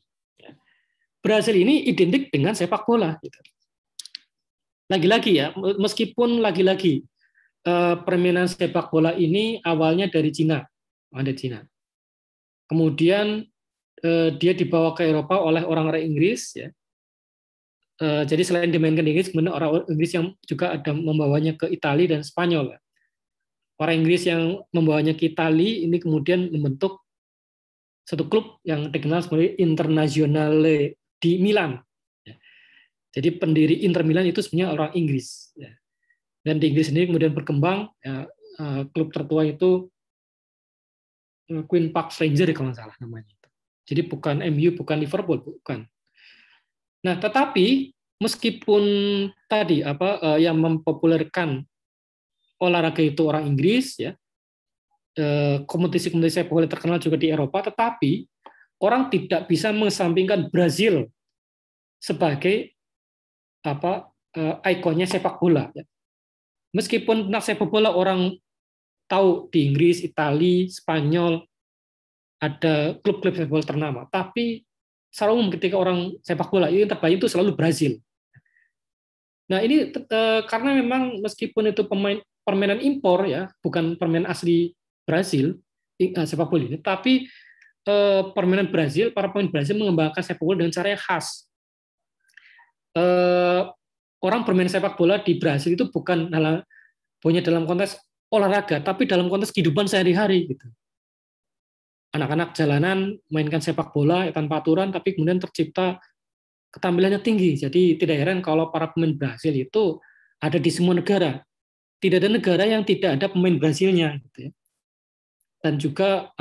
Brazil ini identik dengan sepak bola. lagi-lagi ya, meskipun lagi-lagi permainan sepak bola ini awalnya dari Cina, ada Cina. Kemudian dia dibawa ke Eropa oleh orang-orang Inggris, ya. Jadi selain dimainkan di Inggris, kemudian orang Inggris yang juga ada membawanya ke Italia dan Spanyol. Ya. Orang Inggris yang membawanya ke Italia ini kemudian membentuk satu klub yang dikenal sebagai Internazionale di Milan. Ya. Jadi pendiri Inter Milan itu sebenarnya orang Inggris. Ya. Dan di Inggris sendiri kemudian berkembang, ya, klub tertua itu Queen Park Rangers kalau nggak salah namanya. Jadi bukan MU, bukan Liverpool, bukan. Nah, tetapi meskipun tadi yang mempopulerkan olahraga itu orang Inggris, ya, kompetisi-kompetisi sepak bola terkenal juga di Eropa, tetapi orang tidak bisa mengesampingkan Brazil sebagai ikonnya sepak bola. Ya. Meskipun tentang sepak bola orang tahu di Inggris, Italia, Spanyol, ada klub-klub sepak bola ternama, tapi secara umum ketika orang sepak bola yang terbaik itu selalu Brazil. Nah ini karena memang meskipun itu permainan impor ya, bukan permainan asli Brazil sepak bola ini, tapi permainan Brazil, para pemain Brazil mengembangkan sepak bola dengan cara yang khas. Orang bermain sepak bola di Brazil itu bukan hanya dalam konteks olahraga, tapi dalam konteks kehidupan sehari-hari gitu. Anak-anak jalanan mainkan sepak bola tanpa aturan, tapi kemudian tercipta ketampilannya tinggi. Jadi tidak heran kalau para pemain Brasil itu ada di semua negara. Tidak ada negara yang tidak ada pemain Brasilnya. Gitu ya. Dan juga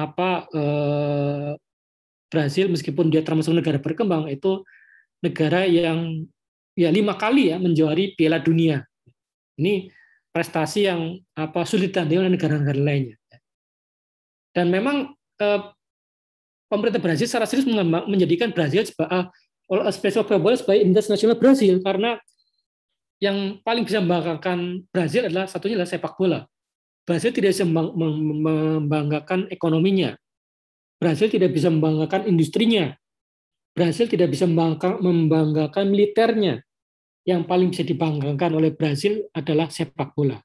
Brasil meskipun dia termasuk negara berkembang itu negara yang ya 5 kali ya menjuari Piala Dunia. Ini prestasi yang sulit ditandingi oleh negara-negara lainnya. Dan memang pemerintah Brasil secara serius menjadikan Brasil sepak bola sebagai identitas nasional Brasil karena yang paling bisa membanggakan Brasil adalah satunya adalah sepak bola. Brasil tidak bisa membanggakan ekonominya. Brasil tidak bisa membanggakan industrinya. Brasil tidak bisa membanggakan militernya. Yang paling bisa dibanggakan oleh Brasil adalah sepak bola.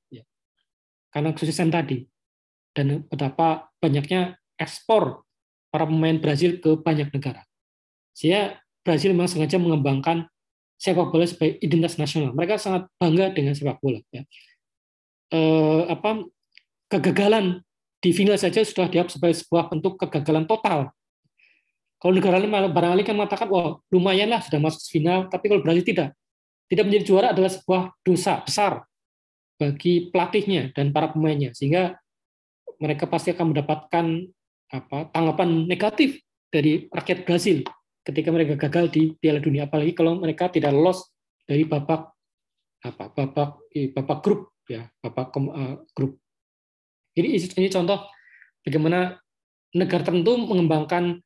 Karena kesuksesan tadi. Dan betapa banyaknya ekspor para pemain Brasil ke banyak negara. Sehingga Brasil memang sengaja mengembangkan sepak bola sebagai identitas nasional. Mereka sangat bangga dengan sepak bola. Ya. Kegagalan di final saja sudah dianggap sebagai sebuah bentuk kegagalan total. Kalau negara lain barangkali kan mengatakan, wah lumayanlah sudah masuk final, tapi kalau Brasil tidak. Tidak menjadi juara adalah sebuah dosa besar bagi pelatihnya dan para pemainnya, sehingga mereka pasti akan mendapatkan tanggapan negatif dari rakyat Brasil ketika mereka gagal di Piala Dunia, apalagi kalau mereka tidak lolos dari babak grup ya, grup. Jadi ini contoh bagaimana negara tertentu mengembangkan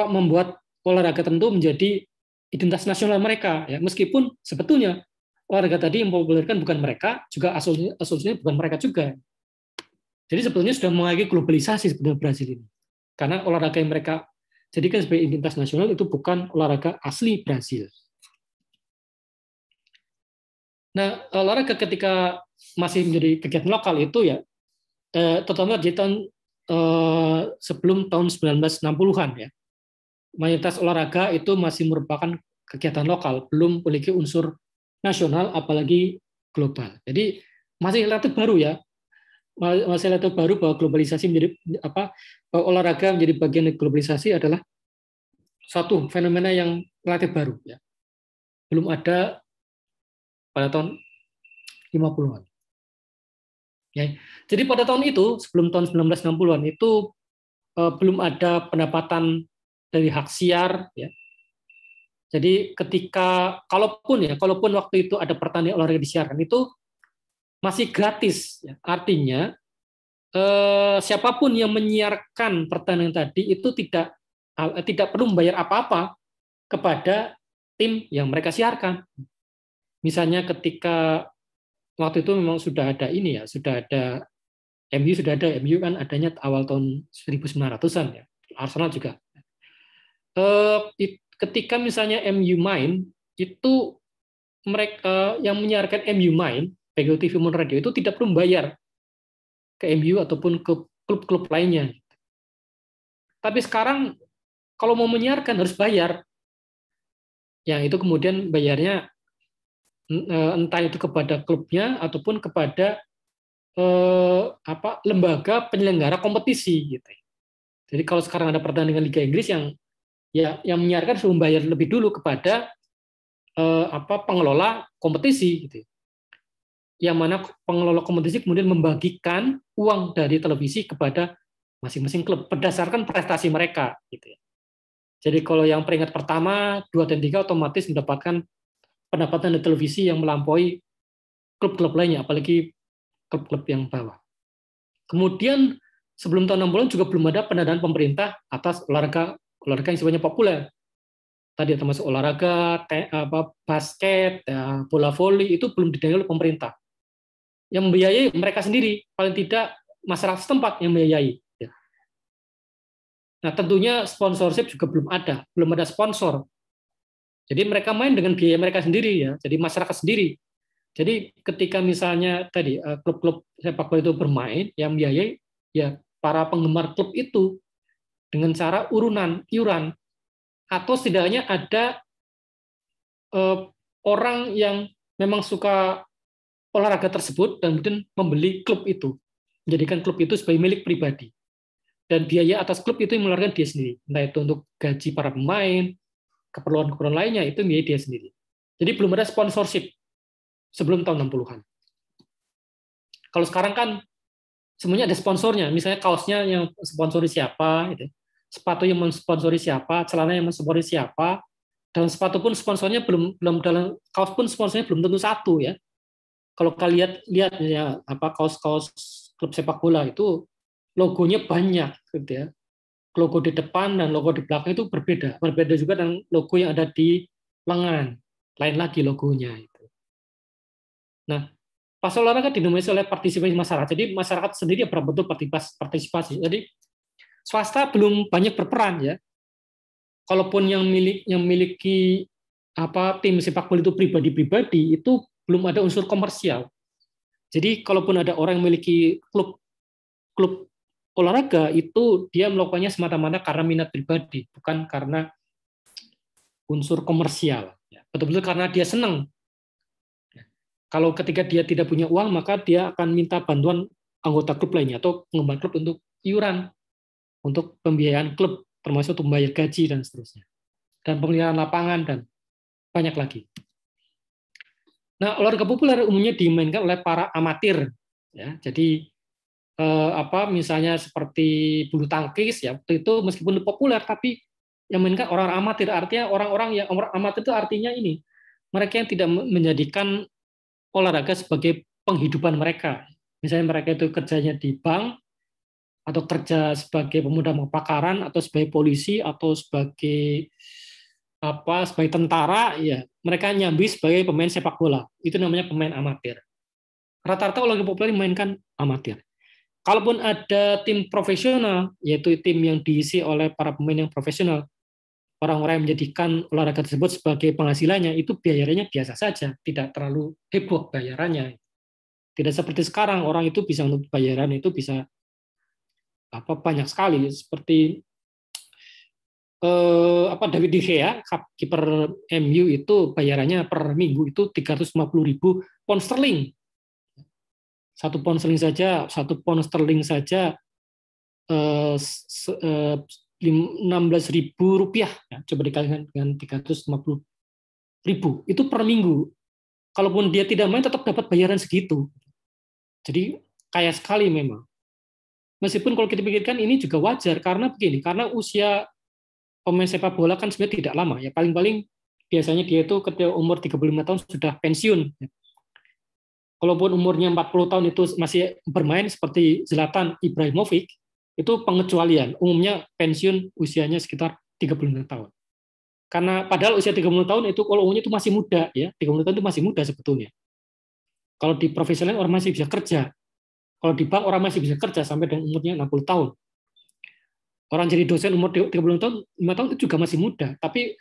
membuat olahraga tertentu menjadi identitas nasional mereka ya, meskipun sebetulnya olahraga tadi yang mempopulerkan bukan mereka, juga asosiasinya bukan mereka juga. Jadi sebetulnya sudah mulai globalisasi sebenarnya Brasil ini. Karena olahraga yang mereka jadikan sebagai identitas nasional itu bukan olahraga asli Brasil. Nah, olahraga ketika masih menjadi kegiatan lokal itu ya, terutama di tahun sebelum tahun 1960-an ya, mayoritas olahraga itu masih merupakan kegiatan lokal, belum memiliki unsur nasional, apalagi global. Jadi masih relatif baru ya, masih relatif baru bahwa globalisasi menjadi bahwa olahraga menjadi bagian dari globalisasi adalah suatu fenomena yang relatif baru ya. Belum ada pada tahun 50-an. Ya. Jadi pada tahun itu, sebelum tahun 1960-an itu belum ada pendapatan dari hak siar ya. Jadi ketika kalaupun waktu itu ada pertandingan olahraga disiarkan itu masih gratis ya. Artinya siapapun yang menyiarkan pertandingan tadi itu tidak perlu membayar apa-apa kepada tim yang mereka siarkan. Misalnya ketika waktu itu memang sudah ada ini ya, sudah ada MU kan adanya awal tahun 1900-an ya. Arsenal juga. Ketika misalnya MU main itu mereka yang menyiarkan MU Main, PGO TV Mon Radio itu tidak perlu membayar ke MU ataupun ke klub-klub lainnya. Tapi sekarang kalau mau menyiarkan harus bayar. Yang itu kemudian bayarnya entah itu kepada klubnya ataupun kepada lembaga penyelenggara kompetisi gitu. Jadi kalau sekarang ada pertandingan Liga Inggris yang menyiarkan harus membayar lebih dulu kepada pengelola kompetisi gitu. Yang mana pengelola kompetisi kemudian membagikan uang dari televisi kepada masing-masing klub berdasarkan prestasi mereka gitu ya. Jadi kalau yang peringkat pertama, 2 dan 3 otomatis mendapatkan pendapatan dari televisi yang melampaui klub-klub lainnya, apalagi klub-klub yang bawah. Kemudian sebelum tahun 60-an juga belum ada pendanaan pemerintah atas olahraga yang sifatnya populer. Tadi termasuk olahraga, basket, bola voli, itu belum didanai oleh pemerintah. Yang membiayai mereka sendiri, paling tidak masyarakat setempat yang membiayai. Nah, tentunya sponsorship juga belum ada sponsor. Jadi mereka main dengan biaya mereka sendiri ya, jadi masyarakat sendiri. Jadi ketika misalnya tadi klub-klub sepak bola itu bermain, yang membiayai ya para penggemar klub itu dengan cara iuran, atau setidaknya ada orang yang memang suka olahraga tersebut dan kemudian membeli klub itu, menjadikan klub itu sebagai milik pribadi. Dan biaya atas klub itu yang mengeluarkan dia sendiri. Entah itu untuk gaji para pemain, keperluan-keperluan lainnya, itu biaya dia sendiri. Jadi belum ada sponsorship sebelum tahun 60-an. Kalau sekarang kan semuanya ada sponsornya. Misalnya kaosnya yang sponsori siapa, gitu. Sepatu yang mensponsori siapa, celana yang mensponsori siapa, dan sepatu pun sponsornya belum dalam kaos pun sponsornya belum tentu satu ya. Kalau kalian lihat ya kaos-kaos klub sepak bola itu logonya banyak gitu ya. Logo di depan dan logo di belakang itu berbeda. Berbeda juga dengan logo yang ada di lengan. Lain lagi logonya itu. Nah, pas olahraga didominasi oleh partisipasi masyarakat. Jadi masyarakat sendiri berbentuk partisipasi. Jadi swasta belum banyak berperan ya. Kalaupun yang memiliki tim sepak bola itu pribadi-pribadi, itu belum ada unsur komersial. Jadi kalaupun ada orang yang memiliki klub olahraga, itu dia melakukannya semata-mata karena minat pribadi, bukan karena unsur komersial. Betul-betul karena dia senang. Kalau ketika dia tidak punya uang, maka dia akan minta bantuan anggota klub lainnya atau pengembang klub untuk iuran, untuk pembiayaan klub, termasuk untuk membayar gaji dan seterusnya. Dan pemeliharaan lapangan dan banyak lagi. Nah, olahraga populer umumnya dimainkan oleh para amatir. Ya, jadi misalnya seperti bulu tangkis ya, itu meskipun populer tapi yang mainkan orang amatir. Artinya orang-orang yang amatir itu artinya ini, mereka yang tidak menjadikan olahraga sebagai penghidupan mereka. Misalnya mereka itu kerjanya di bank, atau kerja sebagai pemuda kebakaran, atau sebagai polisi, atau sebagai tentara, ya mereka nyambi sebagai pemain sepak bola. Itu namanya pemain amatir. Rata-rata olahraga populer dimainkan amatir. Kalaupun ada tim profesional, yaitu tim yang diisi oleh para pemain yang profesional, orang-orang yang menjadikan olahraga tersebut sebagai penghasilannya, itu biayanya biasa saja, tidak terlalu heboh bayarannya. Tidak seperti sekarang, orang itu bisa untuk bayaran itu bisa banyak sekali, seperti David De Gea, kiper MU itu bayarannya per minggu itu 350.000 pound sterling. 1 pound sterling saja 16.000 rupiah. Ya, coba dikalikan dengan 350.000 itu per minggu. Kalaupun dia tidak main tetap dapat bayaran segitu. Jadi kaya sekali memang. Meskipun kalau kita pikirkan ini juga wajar karena begini, karena usia pemain sepak bola kan sebenarnya tidak lama ya, paling-paling biasanya dia itu ketika umur 35 tahun sudah pensiun. Kalaupun umurnya 40 tahun itu masih bermain seperti Zlatan Ibrahimovic, itu pengecualian. Umumnya pensiun usianya sekitar 35 tahun. Karena padahal usia 30 tahun itu kalau umumnya itu masih muda ya, 30 tahun itu masih muda sebetulnya. Kalau di profesional orang masih bisa kerja. Kalau di bank orang masih bisa kerja sampai dengan umurnya 60 tahun. Orang jadi dosen umur 30 tahun, 5 tahun itu juga masih muda. Tapi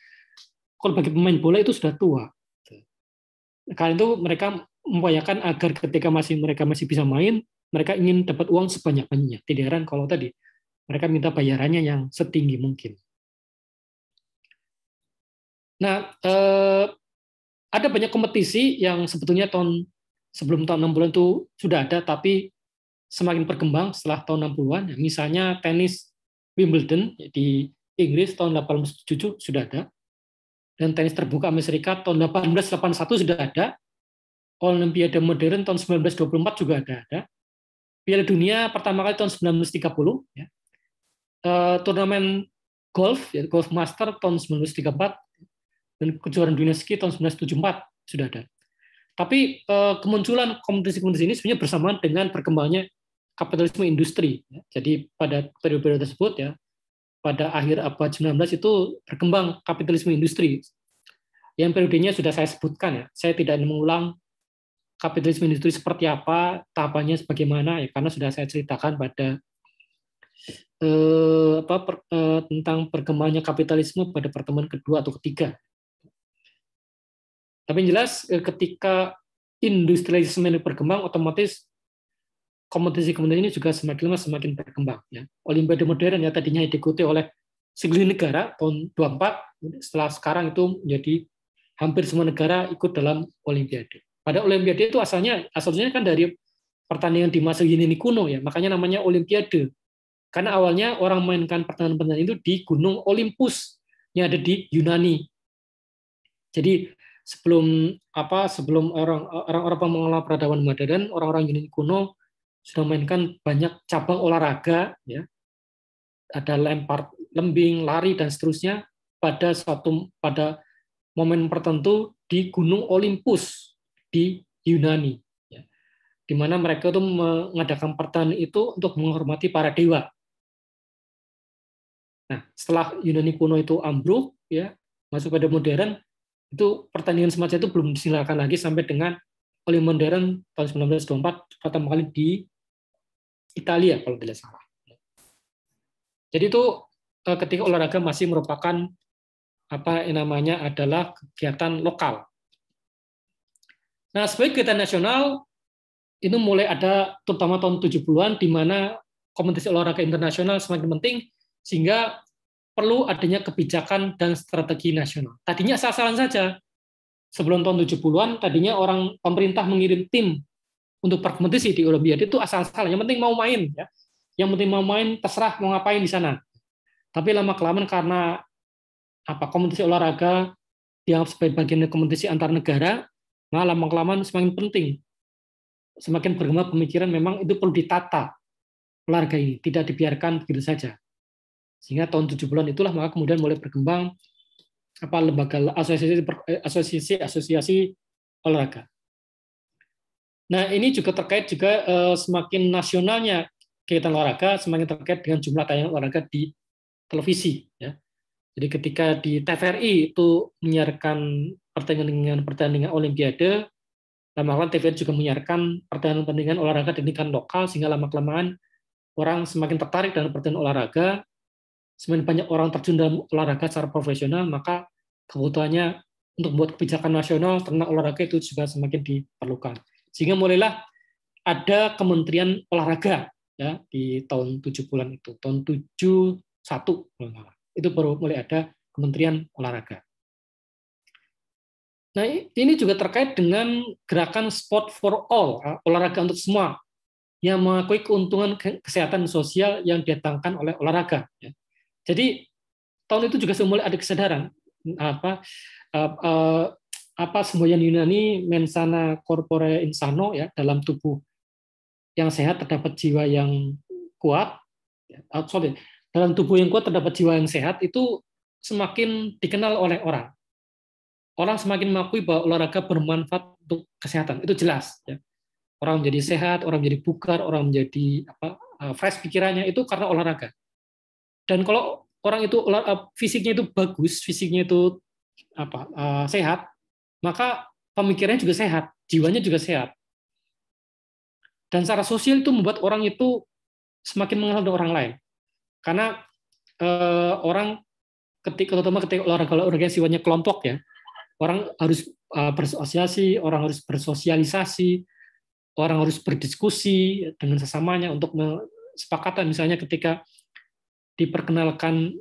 kalau bagi pemain bola itu sudah tua. Karena itu mereka membayangkan agar ketika mereka masih bisa main, mereka ingin dapat uang sebanyak-banyaknya. Tidak heran kalau tadi mereka minta bayarannya yang setinggi mungkin. Nah, ada banyak kompetisi yang sebetulnya sebelum tahun 60-an itu sudah ada, tapi semakin berkembang setelah tahun 60-an. Misalnya tenis Wimbledon di Inggris tahun 87 sudah ada, dan tenis terbuka Amerika tahun 1881 sudah ada, Olimpiade modern tahun 1924 juga ada. Piala Dunia pertama kali tahun 1930, ya. Turnamen golf, ya, Golf Master tahun 1934, dan kejuaraan dunia ski tahun 1974 sudah ada. Tapi kemunculan kompetisi-kompetisi ini sebenarnya bersamaan dengan berkembangnya kapitalisme industri. Ya. Jadi pada periode tersebut, ya, pada akhir abad 19 itu berkembang kapitalisme industri. Yang periodenya sudah saya sebutkan, ya. Saya tidak mengulang kapitalisme industri seperti apa, tahapannya sebagaimana, ya, karena sudah saya ceritakan pada tentang perkembangannya kapitalisme pada pertemuan kedua atau ketiga. Tapi yang jelas ketika industrialisme ini berkembang, otomatis kompetisi-kompetisi ini juga semakin lama semakin berkembang. Ya. Olimpiade modern yang tadinya diikuti oleh segala negara tahun 24, setelah sekarang itu menjadi hampir semua negara ikut dalam Olimpiade. Pada Olimpiade itu asalnya kan dari pertandingan di masa Yunani kuno, ya, makanya namanya Olimpiade. Karena awalnya orang mainkan pertandingan itu di Gunung Olympus yang ada di Yunani. Jadi sebelum orang-orang mengelola peradaban modern, orang-orang Yunani kuno sudah mainkan banyak cabang olahraga, ya. Ada lempar lembing, lari dan seterusnya pada momen tertentu di Gunung Olympus di Yunani, ya. Di mana mereka itu mengadakan pertandingan itu untuk menghormati para dewa. Nah, setelah Yunani kuno itu ambruk, ya, masuk pada modern, itu pertandingan semacam itu belum disilakan lagi sampai dengan Olimpiade modern tahun 1924 pertama kali di Italia kalau tidak salah. Jadi itu ketika olahraga masih merupakan adalah kegiatan lokal. Nah, sebagai kegiatan nasional itu mulai ada terutama tahun 70-an di mana kompetisi olahraga internasional semakin penting sehingga perlu adanya kebijakan dan strategi nasional. Tadinya asal-asalan saja. Sebelum tahun 70-an tadinya pemerintah mengirim tim untuk berkompetisi di Olimpiade itu asal-asalan. Yang penting mau main, ya. Yang penting mau main, terserah mau ngapain di sana. Tapi lama-kelamaan karena kompetisi olahraga dianggap sebagai bagian dari kompetisi antar negara, nah lama-kelamaan semakin penting. Semakin berkembang pemikiran memang itu perlu ditata olahraga ini, tidak dibiarkan begitu saja. Sehingga tahun 70-an itulah maka kemudian mulai berkembang lembaga asosiasi olahraga. Nah, ini juga terkait juga semakin nasionalnya kegiatan olahraga, semakin terkait dengan jumlah tayangan olahraga di televisi, ya. Jadi ketika di TVRI itu menyiarkan pertandingan Olimpiade, lama-lama TVRI juga menyiarkan pertandingan olahraga di tingkat lokal, sehingga lama-kelamaan orang semakin tertarik dalam pertandingan olahraga, semakin banyak orang terjun dalam olahraga secara profesional, maka kebutuhannya untuk membuat kebijakan nasional tentang olahraga itu juga semakin diperlukan. Sehingga mulailah ada Kementerian Olahraga, ya, di tahun 70-an itu, tahun 71 itu baru mulai ada Kementerian Olahraga. Nah, ini juga terkait dengan gerakan Sport for All, olahraga untuk semua, yang mengakui keuntungan kesehatan sosial yang didatangkan oleh olahraga. Jadi tahun itu juga mulai ada kesadaran semboyan Yunani mens sana corpore insano, ya, dalam tubuh yang sehat terdapat jiwa yang kuat. Dalam tubuh yang kuat terdapat jiwa yang sehat itu semakin dikenal oleh orang. Orang semakin mengakui bahwa olahraga bermanfaat untuk kesehatan, itu jelas, ya. Orang menjadi sehat, orang menjadi bugar, orang menjadi fresh pikirannya itu karena olahraga. Dan kalau orang itu fisiknya itu bagus, fisiknya itu sehat, maka pemikirannya juga sehat, jiwanya juga sehat. Dan secara sosial itu membuat orang itu semakin mengenal dengan orang lain. Karena terutama ketika olahraga sifatnya kelompok, ya, orang harus bersosialisasi, orang harus bersosialisasi, orang harus berdiskusi dengan sesamanya untuk kesepakatan. Misalnya ketika diperkenalkan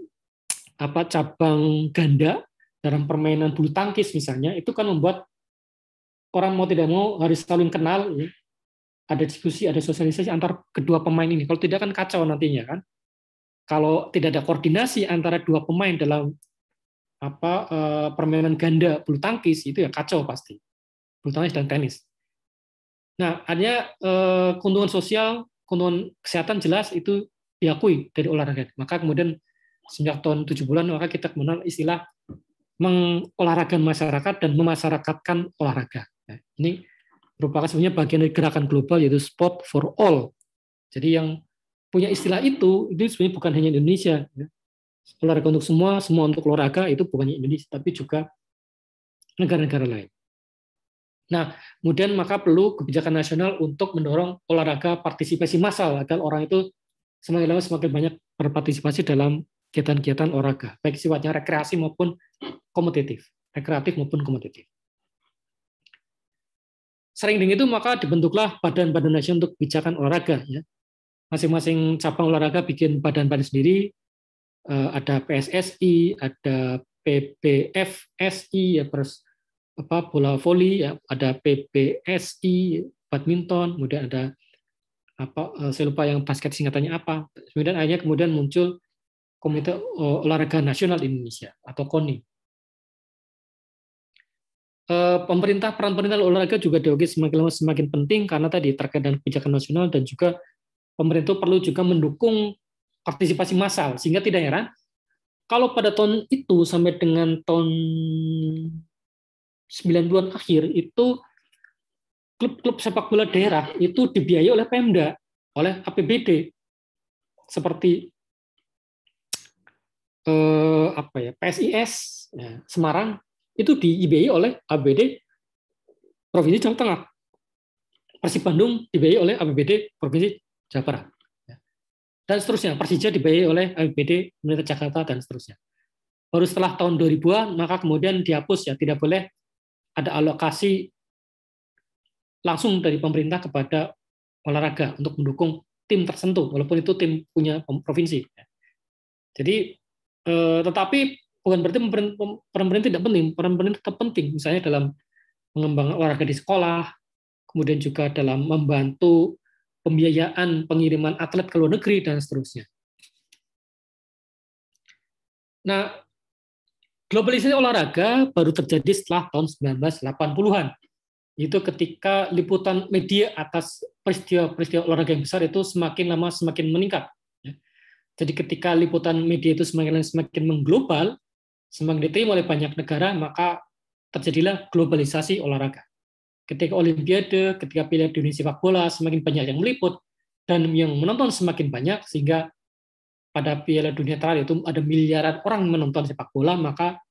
cabang ganda dalam permainan bulu tangkis misalnya, itu kan membuat orang mau tidak mau harus saling kenal, ya. Ada diskusi, ada sosialisasi antar kedua pemain ini. Kalau tidak kan kacau nantinya kan. Kalau tidak ada koordinasi antara dua pemain dalam permainan ganda bulu tangkis, itu ya kacau pasti. Bulu tangkis dan tenis. Nah, hanya keuntungan sosial, keuntungan kesehatan jelas itu diakui dari olahraga. Maka kemudian sejak tahun 70-an maka kita mengenal istilah mengolahragakan masyarakat dan memasyarakatkan olahraga. Nah, ini merupakan sebenarnya bagian dari gerakan global yaitu Sport for All. Jadi yang punya istilah itu sebenarnya bukan hanya Indonesia. Olahraga untuk semua untuk olahraga itu bukan hanya Indonesia, tapi juga negara-negara lain. Nah, kemudian maka perlu kebijakan nasional untuk mendorong olahraga partisipasi massal agar orang itu semakin lama semakin banyak berpartisipasi dalam kegiatan-kegiatan olahraga, baik sifatnya rekreasi maupun kompetitif, rekreatif maupun kompetitif. Sering dengan itu maka dibentuklah badan-badan nasional untuk kebijakan olahraga. Ya. Masing-masing cabang olahraga bikin badan-badan sendiri, ada PSSI, ada PBFSI, ya, bola voli, ya, ada PBSI, badminton, kemudian ada saya lupa yang basket singkatannya apa. Kemudian muncul Komite Olahraga Nasional Indonesia atau KONI. Peran pemerintah olahraga juga diakui semakin lama semakin penting karena tadi terkait dengan kebijakan nasional dan juga pemerintah perlu juga mendukung partisipasi massal sehingga tidak heran kalau pada tahun itu sampai dengan tahun 90-an akhir itu klub-klub sepak bola daerah itu dibiayai oleh Pemda, oleh APBD seperti PSIS ya, Semarang itu dibiayai oleh APBD Provinsi Jawa Tengah. Persib Bandung dibiayai oleh APBD Provinsi Jawa Barat. Ya. Dan seterusnya. Persija dibiayai oleh APBD Pemerintah Jakarta dan seterusnya. Baru setelah tahun 2000-an maka kemudian dihapus, ya, tidak boleh ada alokasi langsung dari pemerintah kepada olahraga untuk mendukung tim tertentu, walaupun itu tim punya provinsi. Jadi, tetapi bukan berarti pemerintah tidak penting, pemerintah tetap penting, misalnya dalam mengembangkan olahraga di sekolah, kemudian juga dalam membantu pembiayaan pengiriman atlet ke luar negeri, dan seterusnya. Nah, globalisasi olahraga baru terjadi setelah tahun 1980-an. Itu ketika liputan media atas peristiwa olahraga yang besar itu semakin lama semakin meningkat. Jadi ketika liputan media itu semakin lama semakin mengglobal, semakin diterima oleh banyak negara, maka terjadilah globalisasi olahraga. Ketika Olimpiade, ketika Piala Dunia sepak bola, semakin banyak yang meliput, dan yang menonton semakin banyak, sehingga pada Piala Dunia terakhir itu ada miliaran orang menonton sepak bola, maka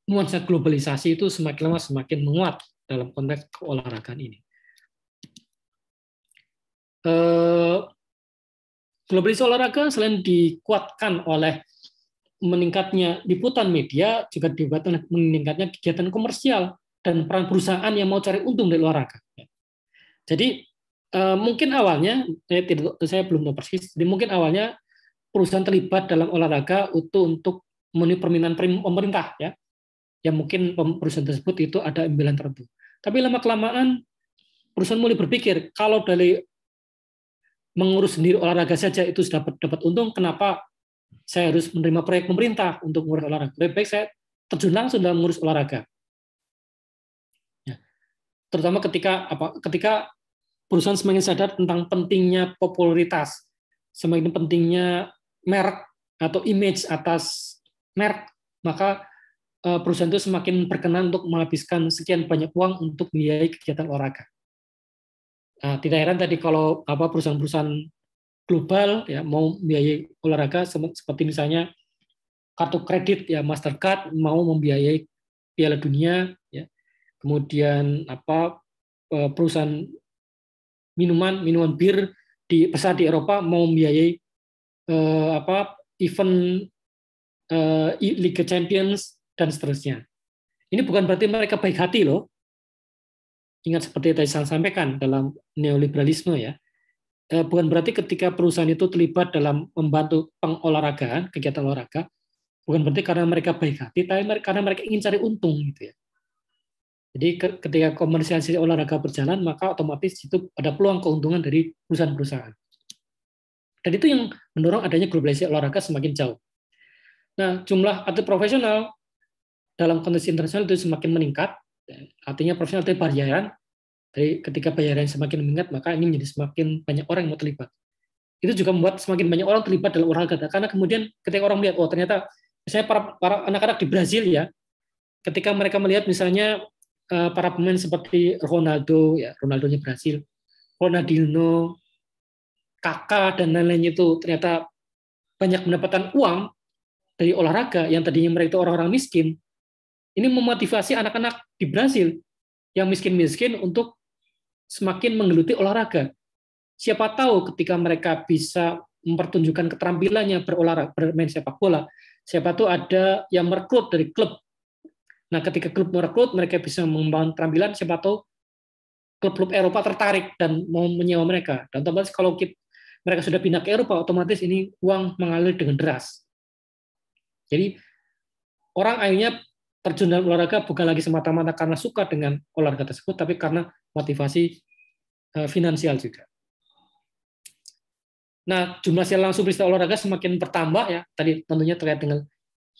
nuansa globalisasi itu semakin lama semakin menguat dalam konteks keolahragaan ini. Globalisasi olahraga selain dikuatkan oleh meningkatnya liputan media, juga dikuatkan oleh meningkatnya kegiatan komersial dan peran perusahaan yang mau cari untung dari olahraga. Jadi mungkin awalnya saya belum tahu persis. Jadi mungkin awalnya perusahaan terlibat dalam olahraga untuk memenuhi permintaan pemerintah, ya. Yang mungkin perusahaan tersebut itu ada imbalan tertentu. Tapi lama kelamaan perusahaan mulai berpikir kalau dari mengurus sendiri olahraga saja itu sudah dapat untung, kenapa saya harus menerima proyek pemerintah untuk mengurus olahraga? Lebih baik saya terjun langsung dalam mengurus olahraga. Ya. Terutama ketika perusahaan semakin sadar tentang pentingnya popularitas, semakin pentingnya merek atau image atas merek, maka perusahaan itu semakin berkenan untuk menghabiskan sekian banyak uang untuk membiayai kegiatan olahraga. Tidak heran tadi kalau perusahaan-perusahaan global ya mau membiayai olahraga seperti misalnya kartu kredit ya Mastercard mau membiayai Piala Dunia, ya. Kemudian perusahaan minuman bir besar di Eropa mau membiayai event Liga Champions dan seterusnya. Ini bukan berarti mereka baik hati loh. Ingat seperti tadi saya sampaikan dalam neoliberalisme ya. Bukan berarti ketika perusahaan itu terlibat dalam membantu pengolahragaan, kegiatan olahraga, bukan berarti karena mereka baik hati, tapi karena mereka ingin cari untung gitu ya. Jadi ketika komersialisasi olahraga berjalan, maka otomatis itu ada peluang keuntungan dari perusahaan-perusahaan. Dan itu yang mendorong adanya globalisasi olahraga semakin jauh. Nah, jumlah atlet profesional dalam kondisi internasional itu semakin meningkat, artinya profesional itu bayaran. Jadi ketika bayaran semakin meningkat, maka ini menjadi semakin banyak orang yang mau terlibat. Itu juga membuat semakin banyak orang terlibat dalam olahraga. Karena kemudian ketika orang melihat, oh ternyata misalnya para anak-anak di Brazil ya, ketika mereka melihat misalnya para pemain seperti Ronaldo, ya Ronaldonya Brasil, Ronaldinho, Kakak dan lain-lain itu ternyata banyak mendapatkan uang dari olahraga yang tadinya mereka itu orang-orang miskin, ini memotivasi anak-anak di Brasil yang miskin-miskin untuk semakin menggeluti olahraga. Siapa tahu ketika mereka bisa mempertunjukkan keterampilannya berolahraga, bermain sepak bola, siapa tahu ada yang merekrut dari klub. Nah, ketika klub merekrut, mereka bisa mengembangkan keterampilan, siapa tahu klub-klub Eropa tertarik dan mau menyewa mereka. Dan otomatis kalau mereka sudah pindah ke Eropa, otomatis ini uang mengalir dengan deras. Jadi orang akhirnya terjun dalam olahraga bukan lagi semata-mata karena suka dengan olahraga tersebut, tapi karena motivasi finansial juga. Nah, jumlah siaran langsung peristiwa olahraga semakin bertambah ya. Tadi tentunya terkait dengan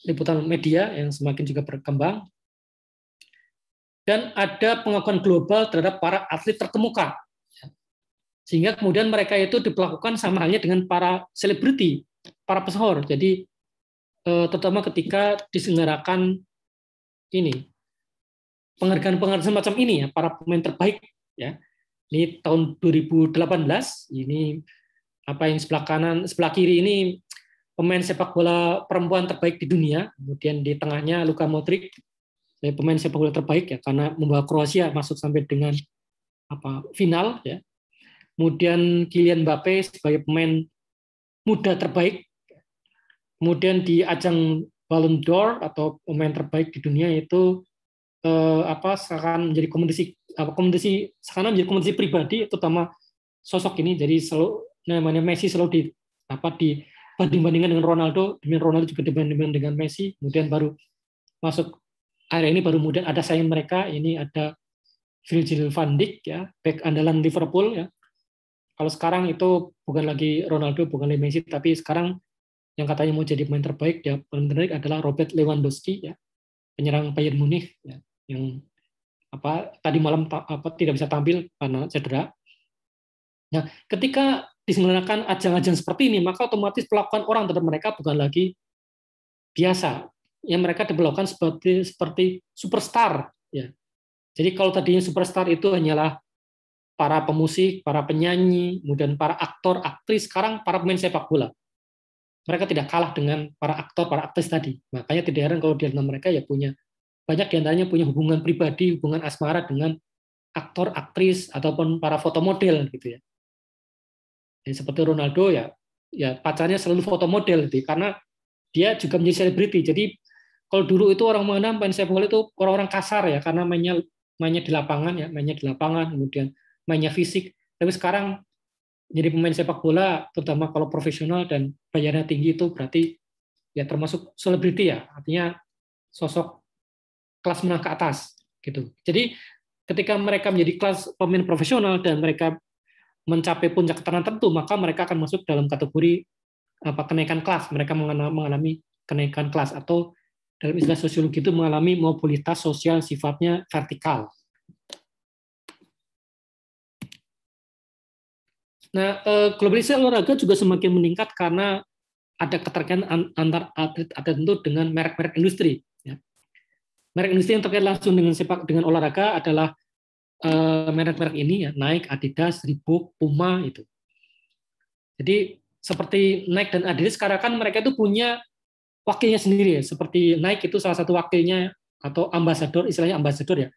liputan media yang semakin juga berkembang. Dan ada pengakuan global terhadap para atlet terkemuka. Sehingga kemudian mereka itu diperlakukan sama halnya dengan para selebriti, para pesohor. Jadi terutama ketika diselenggarakan ini penghargaan-penghargaan semacam ini ya, para pemain terbaik ya. Ini tahun 2018, ini apa yang sebelah kanan, sebelah kiri ini pemain sepak bola perempuan terbaik di dunia, kemudian di tengahnya Luka Modric, pemain sepak bola terbaik ya karena membawa Kroasia masuk sampai dengan final ya. Kemudian Kylian Mbappe sebagai pemain muda terbaik. Kemudian di ajang Ballon d'Or atau pemain terbaik di dunia itu sekarang menjadi kompetisi sekarang menjadi kompetisi pribadi, terutama sosok ini. Jadi selalu namanya Messi selalu dibanding-bandingkan dengan Ronaldo juga dibandingkan dengan Messi, kemudian baru masuk area ini baru kemudian ada saing mereka, ini ada Virgil van Dijk ya, bek andalan Liverpool ya. Kalau sekarang itu bukan lagi Ronaldo, bukan lagi Messi, tapi sekarang yang katanya mau jadi pemain terbaik ya, pemain terbaik adalah Robert Lewandowski ya, penyerang Bayern Munich ya, yang tadi malam tidak bisa tampil karena cedera. Nah, ketika diselenggarakan ajang-ajang seperti ini, maka otomatis perlakuan orang terhadap mereka bukan lagi biasa. Yang mereka diperlakukan seperti superstar ya. Jadi kalau tadinya superstar itu hanyalah para pemusik, para penyanyi, kemudian para aktor, aktris, sekarang para pemain sepak bola. Mereka tidak kalah dengan para aktor, para aktris tadi. Makanya tidak heran kalau di antara mereka ya banyak di antaranya punya hubungan pribadi, hubungan asmara dengan aktor, aktris, ataupun para foto model gitu ya. Jadi seperti Ronaldo ya pacarnya selalu foto model gitu, karena dia juga menjadi selebriti. Jadi kalau dulu itu orang mengenal pemain sepak bola itu orang-orang kasar ya, karena mainnya di lapangan, kemudian mainnya fisik. Tapi sekarang jadi pemain sepak bola, terutama kalau profesional dan bayarnya tinggi, itu berarti ya termasuk selebriti ya, artinya sosok kelas menengah ke atas gitu. Jadi ketika mereka menjadi kelas pemain profesional dan mereka mencapai puncak tekanan tertentu, maka mereka akan masuk dalam kategori kenaikan kelas. Mereka mengalami kenaikan kelas, atau dalam istilah sosiologi itu mengalami mobilitas sosial sifatnya vertikal. Nah, globalisasi olahraga juga semakin meningkat karena ada keterkaitan antar atlet tertentu dengan merek-merek industri. Ya. Merek industri yang terkait langsung dengan olahraga adalah merek-merek ini ya, Nike, Adidas, Reebok, Puma itu. Jadi seperti Nike dan Adidas sekarang kan mereka itu punya wakilnya sendiri ya. Seperti Nike itu salah satu wakilnya atau ambasador, istilahnya ambasador ya.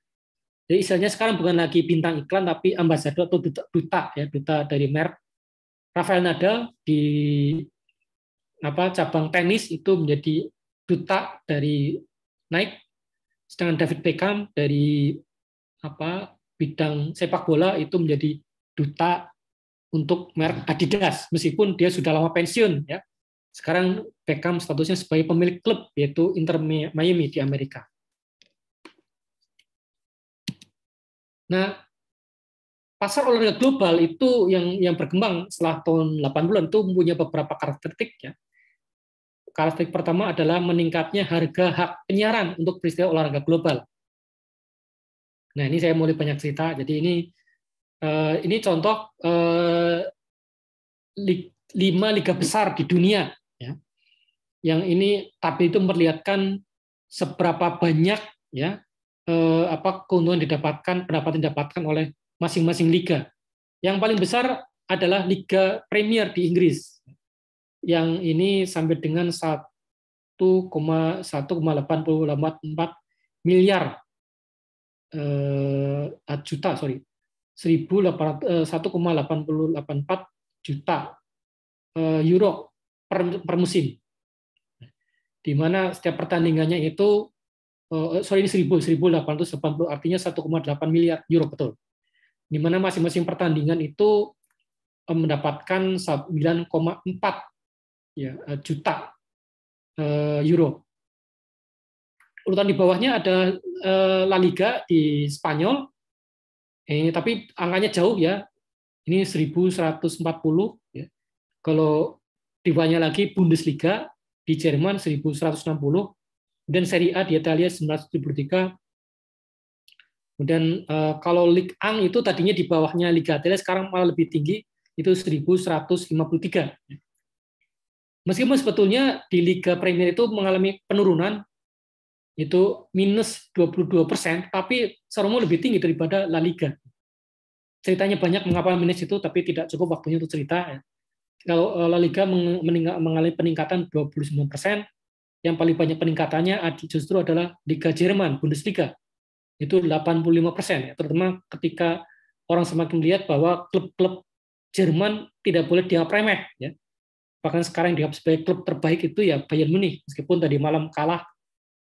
Jadi istilahnya sekarang bukan lagi bintang iklan tapi ambasador atau duta dari merek. Rafael Nadal di cabang tenis itu menjadi duta dari Nike. Sedangkan David Beckham dari bidang sepak bola itu menjadi duta untuk merek Adidas, meskipun dia sudah lama pensiun ya. Sekarang Beckham statusnya sebagai pemilik klub yaitu Inter Miami di Amerika. Nah, pasar olahraga global itu yang berkembang setelah tahun 80-an itu mempunyai beberapa karakteristik ya. Karakteristik pertama adalah meningkatnya harga hak penyiaran untuk peristiwa olahraga global. Nah, ini saya mulai banyak cerita. Jadi ini contoh 5 liga besar di dunia ya. Yang ini tapi itu memperlihatkan seberapa banyak ya keuntungan pendapatan didapatkan oleh masing-masing liga. Yang paling besar adalah Liga Premier di Inggris. Yang ini sampai dengan 1,1,884 miliar juta, 1,884 juta euro per musim. Di mana setiap pertandingannya itu ini 1.880, artinya 1,8 miliar euro, betul. Di mana masing-masing pertandingan itu mendapatkan 9,4 ya, juta euro. Urutan di bawahnya ada La Liga di Spanyol, tapi angkanya jauh ya. Ini 1.140 ya. Kalau di bawahnya lagi Bundesliga di Jerman 1.160, dan Serie A di Italia 973. Kemudian kalau Ligue 1 itu tadinya di bawahnya Liga Italia, sekarang malah lebih tinggi, itu 1.153. Meskipun sebetulnya di Liga Premier itu mengalami penurunan, itu minus 22%, tapi serumu lebih tinggi daripada La Liga. Ceritanya banyak mengapa minus itu, tapi tidak cukup waktunya untuk cerita. Kalau La Liga mengalami peningkatan 29%, yang paling banyak peningkatannya justru adalah Liga Jerman, Bundesliga. Itu 85%, terutama ketika orang semakin melihat bahwa klub-klub Jerman tidak boleh dianggap remeh. Ya. Bahkan sekarang dianggap sebagai klub terbaik itu ya Bayern Munich, meskipun tadi malam kalah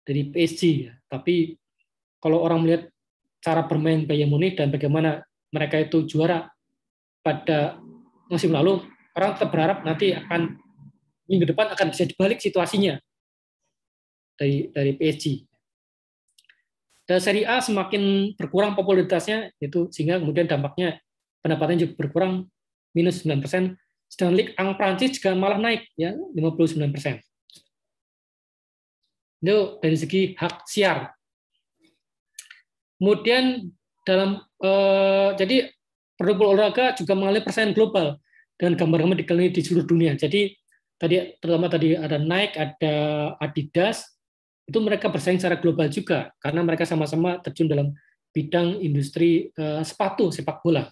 dari PSG. Ya. Tapi kalau orang melihat cara bermain Bayern Munich dan bagaimana mereka itu juara pada musim lalu, orang tetap berharap nanti minggu depan akan bisa dibalik situasinya dari PSG. Dan Serie A semakin berkurang popularitasnya, itu sehingga kemudian dampaknya pendapatannya juga berkurang, minus 9%. Sedangkan Ligue 1 Prancis juga malah naik ya 59%. Itu dari segi hak siar. Kemudian jadi produk olahraga juga mengalami persaingan global dengan gambar-gambar dikelilingi di seluruh dunia. Jadi terutama tadi ada Nike, ada Adidas, itu mereka bersaing secara global juga karena mereka sama-sama terjun dalam bidang industri sepatu sepak bola.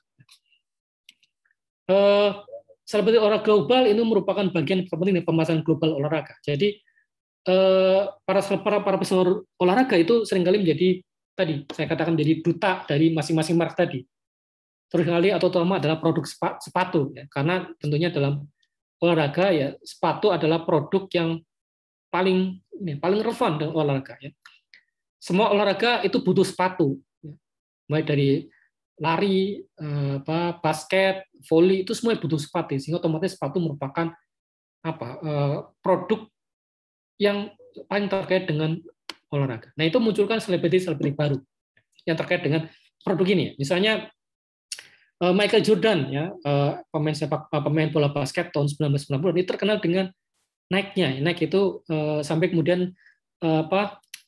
Selebriti olahraga global ini merupakan bagian penting dari pemasaran global olahraga. Jadi para pesohor olahraga itu seringkali menjadi tadi saya katakan menjadi duta dari masing-masing merek tadi. Terus kali atau terutama adalah produk sepatu ya, karena tentunya dalam olahraga ya sepatu adalah produk yang paling relevan dengan olahraga ya. Semua olahraga itu butuh sepatu, ya. Mulai dari lari, basket, voli itu semua butuh sepatu, sehingga otomatis sepatu merupakan produk yang paling terkait dengan olahraga. Nah itu munculkan selebriti baru yang terkait dengan produk ini. Misalnya Michael Jordan ya pemain bola basket tahun 1990 ini terkenal dengan Nike-nya. Nike itu sampai kemudian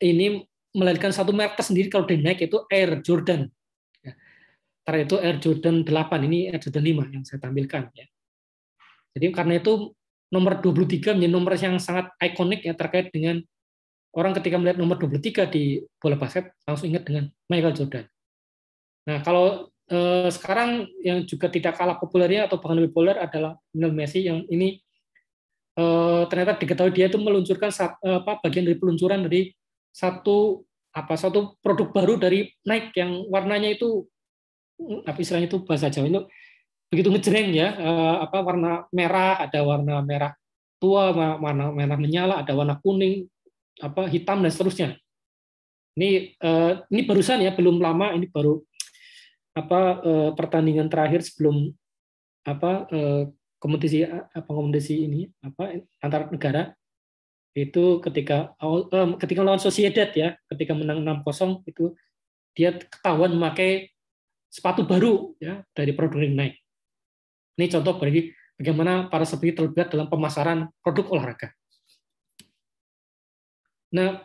ini melahirkan satu merek tersendiri kalau di Nike itu Air Jordan. Ya. Karena itu Air Jordan 8, ini Air Jordan 5 yang saya tampilkan ya. Jadi karena itu nomor 23 menjadi nomor yang sangat ikonik ya terkait dengan orang ketika melihat nomor 23 di bola basket langsung ingat dengan Michael Jordan. Nah, kalau sekarang yang juga tidak kalah populernya atau bahkan lebih populer adalah Lionel Messi yang ini ternyata diketahui dia itu meluncurkan bagian dari peluncuran dari satu produk baru dari Nike yang warnanya itu istilahnya itu bahasa Jawa itu begitu ngejreng ya, warna merah, ada warna merah tua, warna merah menyala, ada warna kuning, hitam dan seterusnya. Ini barusan ya, belum lama, ini baru pertandingan terakhir sebelum kompetisi ini antar negara itu ketika lawan Sociedad ya, ketika menang 6-0 itu dia ketahuan memakai sepatu baru ya dari produk Nike. Ini contoh bagi bagaimana para selebriti terlibat dalam pemasaran produk olahraga. Nah,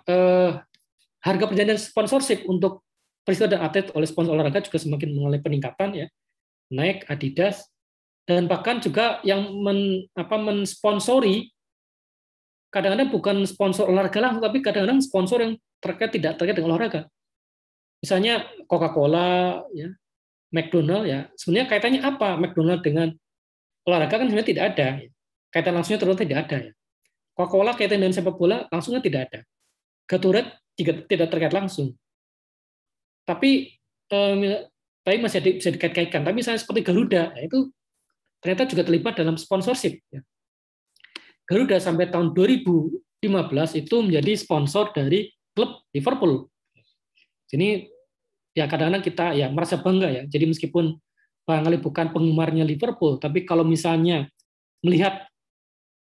harga perjanjian sponsorship untuk peristiwa dan atlet oleh sponsor olahraga juga semakin mengalami peningkatan ya. Nike, Adidas, dan bahkan juga yang mensponsori kadang-kadang bukan sponsor olahraga langsung, tapi kadang-kadang sponsor yang tidak terkait dengan olahraga. Misalnya Coca-Cola, ya, McDonald, ya. Sebenarnya kaitannya apa McDonald dengan olahraga kan sebenarnya tidak ada. Kaitan langsungnya terus tidak ada. Ya. Coca-Cola kaitan dengan sepak bola langsungnya tidak ada. Gatorade tidak terkait langsung. Tapi masih bisa dikait-kaitkan. Tapi misalnya seperti Garuda, ya, itu ternyata juga terlibat dalam sponsorship. Ya. Garuda sampai tahun 2015 itu menjadi sponsor dari klub Liverpool. Jadi ya kadang-kadang kita ya merasa bangga ya. Jadi meskipun barangkali bukan penggemarnya Liverpool, tapi kalau misalnya melihat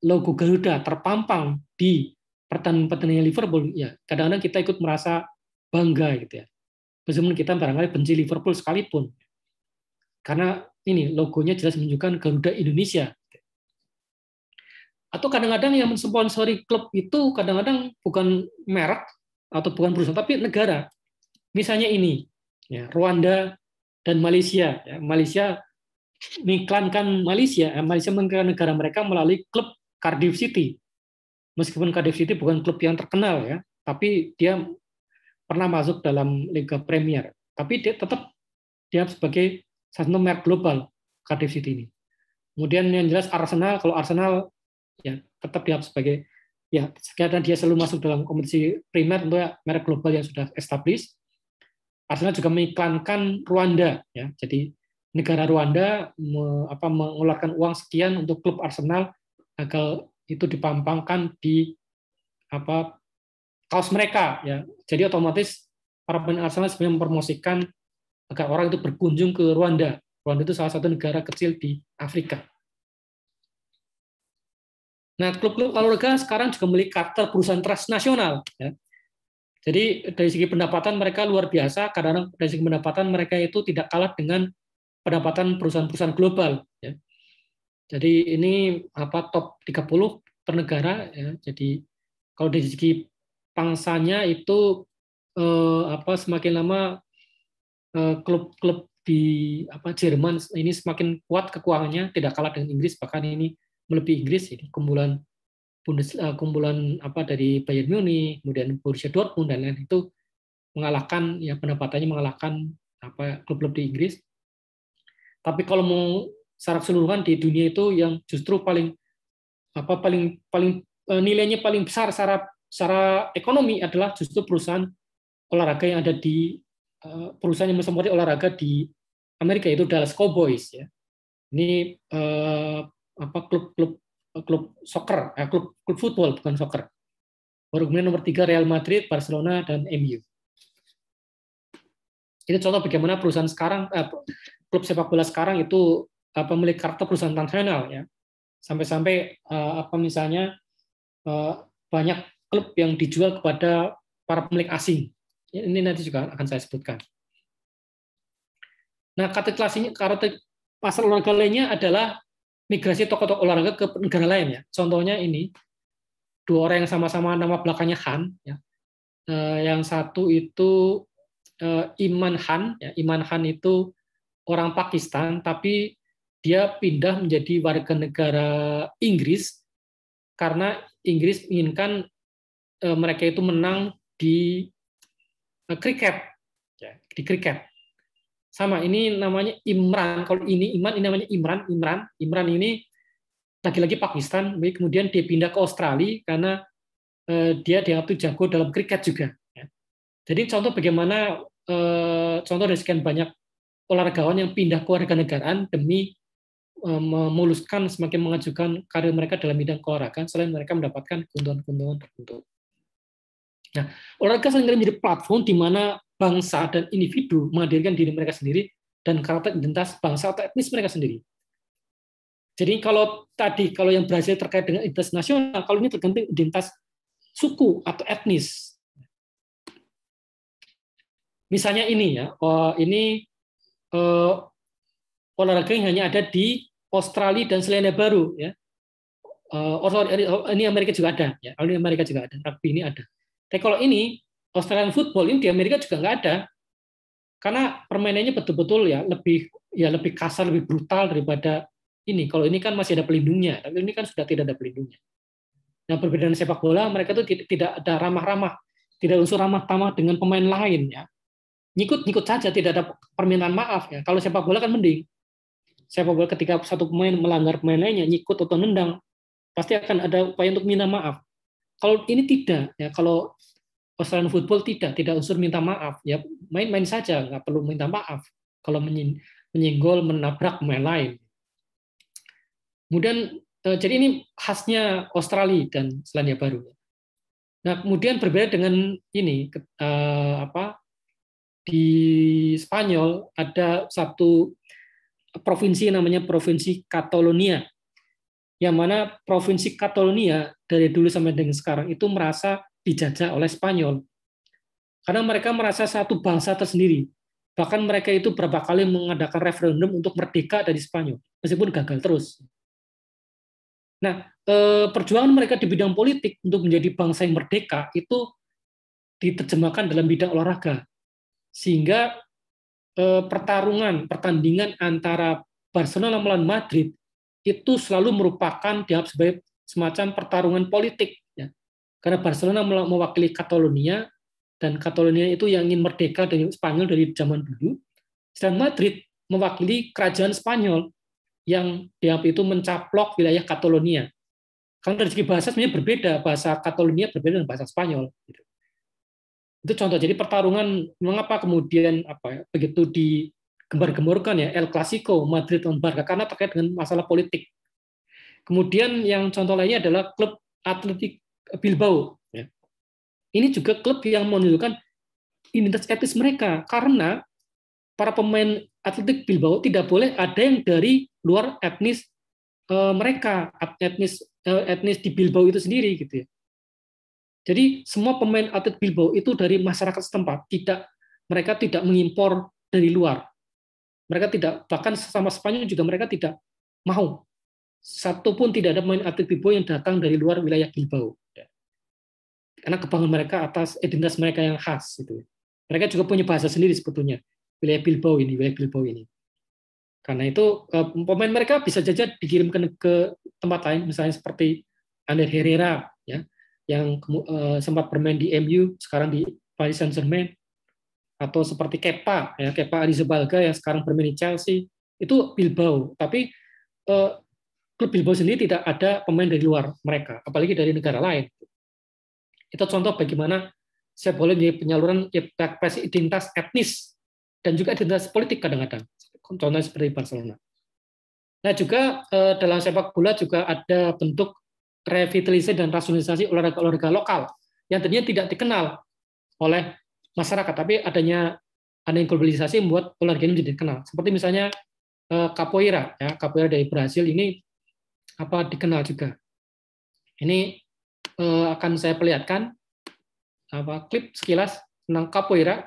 logo Garuda terpampang di pertandingan Liverpool, ya kadang-kadang kita ikut merasa bangga gitu ya. Meskipun kita barangkali benci Liverpool sekalipun. Karena ini logonya jelas menunjukkan Garuda Indonesia. Atau kadang-kadang yang mensponsori klub itu kadang-kadang bukan merek atau bukan perusahaan, tapi negara. Misalnya ini, ya, Rwanda dan Malaysia. Ya, Malaysia mengiklankan Malaysia mengiklankan negara mereka melalui klub Cardiff City. Meskipun Cardiff City bukan klub yang terkenal ya, tapi dia pernah masuk dalam Liga Premier. Tapi dia tetap sebagai satu merek global Cardiff City ini. Kemudian yang jelas Arsenal, kalau Arsenal ya tetap dia sebagai ya karena dia selalu masuk dalam kompetisi Premier tentu ya merek global yang sudah established. Arsenal juga mengiklankan Rwanda ya. Jadi negara Rwanda mengeluarkan uang sekian untuk klub Arsenal agar itu dipampangkan di kaos mereka ya. Jadi otomatis para pemain Arsenal sebenarnya mempromosikan agar orang itu berkunjung ke Rwanda. Rwanda itu salah satu negara kecil di Afrika. Nah, klub-klub olahraga sekarang juga memiliki karakter perusahaan transnasional. Ya. Jadi dari segi pendapatan mereka luar biasa. Kadang-kadang dari segi pendapatan mereka itu tidak kalah dengan pendapatan perusahaan-perusahaan global. Ya. Jadi ini top 30 per negara. Ya. Jadi kalau dari segi pangsanya itu semakin lama klub-klub di Jerman ini semakin kuat kekuatannya, tidak kalah dengan Inggris, bahkan ini melebihi Inggris. Ini kumpulan dari Bayern Munich, kemudian Borussia Dortmund dan lain itu mengalahkan ya pendapatannya mengalahkan klub-klub di Inggris. Tapi kalau mau secara keseluruhan di dunia itu yang justru paling nilainya paling besar secara ekonomi adalah justru perusahaan olahraga yang ada di perusahaan yang mensponsori olahraga di Amerika, yaitu Dallas Cowboys ya. Ini klub soccer, klub football bukan soccer. Baru kemudian nomor 3 Real Madrid, Barcelona dan MU. Ini contoh bagaimana perusahaan sekarang klub sepak bola sekarang itu memiliki karakter perusahaan transnasional ya. Sampai-sampai misalnya banyak klub yang dijual kepada para pemilik asing. Ini nanti juga akan saya sebutkan. Nah, karakter pasar olahraga lainnya adalah migrasi tokoh-tokoh olahraga ke negara lain ya. Contohnya ini 2 orang yang sama-sama nama belakangnya Han ya. Yang satu itu Iman Han ya. Iman Han itu orang Pakistan tapi dia pindah menjadi warga negara Inggris karena Inggris menginginkan mereka itu menang di kriket ya, di kriket. Sama ini namanya Imran. Kalau ini Iman, ini namanya Imran ini lagi-lagi Pakistan, kemudian dia pindah ke Australia karena dia dianggap jago dalam kriket juga. Jadi contoh bagaimana contoh dari sekian banyak olahragawan yang pindah ke warganegaraan demi memuluskan semakin mengajukan karir mereka dalam bidang keolahragaan selain mereka mendapatkan keuntungan-keuntungan tertentu. Nah, olahraga seringkali menjadi platform di mana bangsa dan individu menghadirkan diri mereka sendiri dan karakter identitas bangsa atau etnis mereka sendiri. Jadi kalau yang Brazil terkait dengan identitas nasional, kalau ini tergantung identitas suku atau etnis. Misalnya ini ya, ini olahraga yang hanya ada di Australia dan Selandia Baru ya. Ini Amerika juga ada ya. Ini Amerika juga ada. Rugby ini ada. Tapi kalau ini Australian football ini di Amerika juga nggak ada. Karena permainannya betul-betul lebih kasar, lebih brutal daripada ini. Kalau ini kan masih ada pelindungnya, tapi ini kan sudah tidak ada pelindungnya. Nah, berbeda dengan sepak bola, mereka itu tidak ada ramah-ramah, tidak unsur ramah-tamah dengan pemain lain ya. Nyikut saja, tidak ada permintaan maaf ya. Kalau sepak bola kan mending. Sepak bola ketika satu pemain melanggar pemain lainnya, nyikut atau nendang, pasti akan ada upaya untuk minta maaf. Kalau ini tidak ya, kalau Australian football tidak unsur minta maaf ya, main-main saja, nggak perlu minta maaf kalau menyenggol, menabrak pemain lain. Kemudian jadi ini khasnya Australia dan Selandia Baru. Nah, kemudian berbeda dengan ini di Spanyol ada satu provinsi namanya Provinsi Catalonia, yang mana Provinsi Catalonia dari dulu sampai dengan sekarang itu merasa dijajah oleh Spanyol. Karena mereka merasa satu bangsa tersendiri. Bahkan mereka itu berapa kali mengadakan referendum untuk merdeka dari Spanyol, meskipun gagal terus. Nah, perjuangan mereka di bidang politik untuk menjadi bangsa yang merdeka itu diterjemahkan dalam bidang olahraga. Sehingga pertandingan antara Barcelona melawan Madrid itu selalu merupakan dianggap sebagai semacam pertarungan politik. Ya. Karena Barcelona mewakili Catalonia, dan Catalonia itu yang ingin merdeka dari Spanyol dari zaman dulu, sedangkan Madrid mewakili kerajaan Spanyol yang dianggap itu mencaplok wilayah Catalonia. Karena dari segi bahasa sebenarnya berbeda, bahasa Catalonia berbeda dengan bahasa Spanyol. Itu contoh. Jadi pertarungan mengapa kemudian begitu digembar-gemborkan ya El Clasico Madrid lawan Barca, karena terkait dengan masalah politik. Kemudian yang contoh lainnya adalah klub Athletic Bilbao. Ini juga klub yang menunjukkan identitas etnis mereka, karena para pemain Athletic Bilbao tidak boleh ada yang dari luar etnis mereka, etnis di Bilbao itu sendiri gitu ya. Jadi semua pemain Athletic Bilbao itu dari masyarakat setempat, mereka tidak mengimpor dari luar. Mereka tidak, bahkan sama Spanyol juga mereka tidak mau. Satu pun tidak ada pemain Athletic Bilbao yang datang dari luar wilayah Bilbao. Karena kebanggaan mereka atas identitas mereka yang khas. Gitu. Mereka juga punya bahasa sendiri sebetulnya, wilayah Bilbao ini. Karena itu pemain mereka bisa saja dikirimkan ke tempat lain, misalnya seperti Ander Herrera, ya, yang sempat bermain di MU, sekarang di Paris Saint-Germain, atau seperti Kepa Arrizabalaga yang sekarang bermain di Chelsea, itu Bilbao. Tapi klub Bilbao sendiri tidak ada pemain dari luar mereka, apalagi dari negara lain. Itu contoh bagaimana sepak bola menjadi penyaluran ekspresi identitas etnis dan juga identitas politik kadang-kadang. Contohnya seperti Barcelona. Nah juga dalam sepak bola juga ada bentuk revitalisasi dan rasionalisasi olahraga lokal yang tadinya tidak dikenal oleh masyarakat, tapi adanya globalisasi membuat olahraga ini menjadi dikenal. Seperti misalnya capoeira, ya, capoeira dari Brasil ini dikenal juga. Ini akan saya perlihatkan klip sekilas tentang capoeira.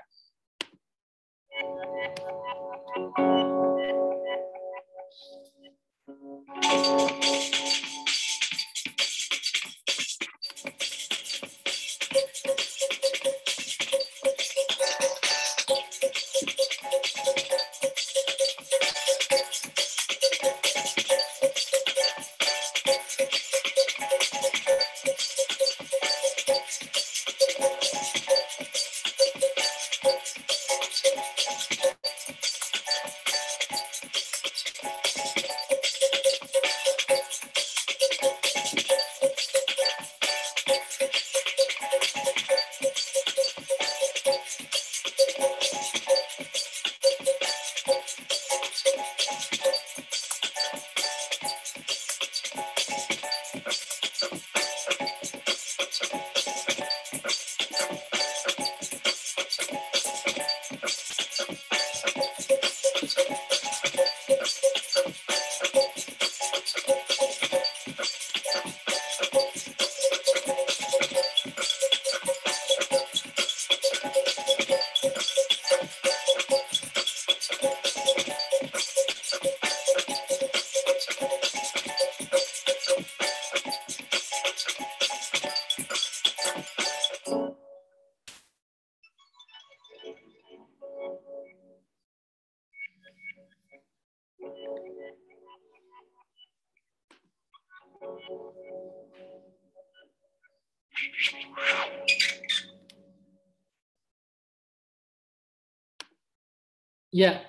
Ya,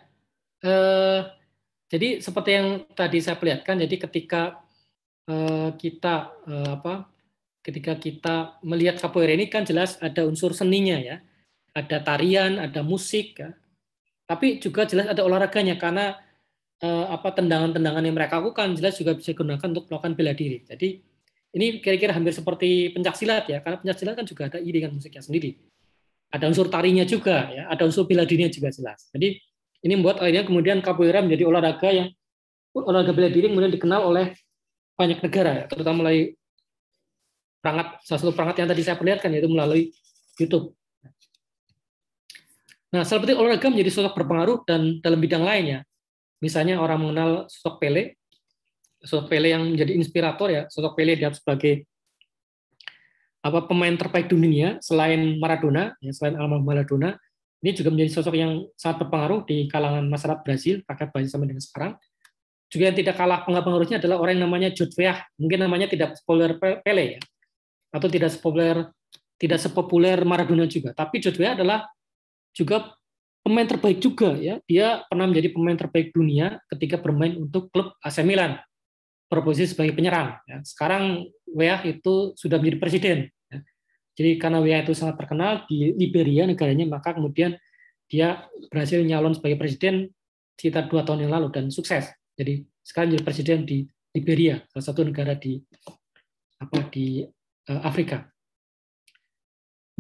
jadi seperti yang tadi saya perlihatkan, jadi ketika kita ketika kita melihat capoeira ini kan jelas ada unsur seninya ya, ada tarian, ada musik, ya. Tapi juga jelas ada olahraganya karena tendangan-tendangan yang mereka lakukan jelas juga bisa digunakan untuk melakukan bela diri. Jadi ini kira-kira hampir seperti pencaksilat ya, karena pencaksilat kan juga ada iringan musiknya sendiri. Ada unsur tarinya juga ya, ada unsur bela dirinya juga jelas. Jadi ini membuat akhirnya kemudian capoeira menjadi olahraga bela diri kemudian dikenal oleh banyak negara, ya, terutama melalui salah satu perangkat yang tadi saya perlihatkan yaitu melalui YouTube. Nah, seperti olahraga menjadi sosok berpengaruh dan dalam bidang lainnya. Misalnya orang mengenal sosok Pele yang menjadi inspirator ya, sosok Pele dianggap sebagai pemain terbaik dunia selain Maradona, ya, selain almarhum Maradona. Ini juga menjadi sosok yang sangat berpengaruh di kalangan masyarakat Brasil, rakyat Brasil sampai dengan sekarang. Juga yang tidak kalah pengaruhnya adalah orang yang namanya Jorge Weah. Mungkin namanya tidak populer Pele ya, atau tidak sepopuler Maradona juga. Tapi Jorge Weah adalah juga pemain terbaik juga ya. Dia pernah menjadi pemain terbaik dunia ketika bermain untuk klub AC Milan, berposisi sebagai penyerang. Ya. Sekarang Weah itu sudah menjadi presiden. Ya. Jadi karena Weah itu sangat terkenal di Liberia negaranya, maka kemudian dia berhasil nyalon sebagai presiden sekitar 2 tahun yang lalu dan sukses. Jadi sekarang jadi presiden di Liberia, salah satu negara di Afrika.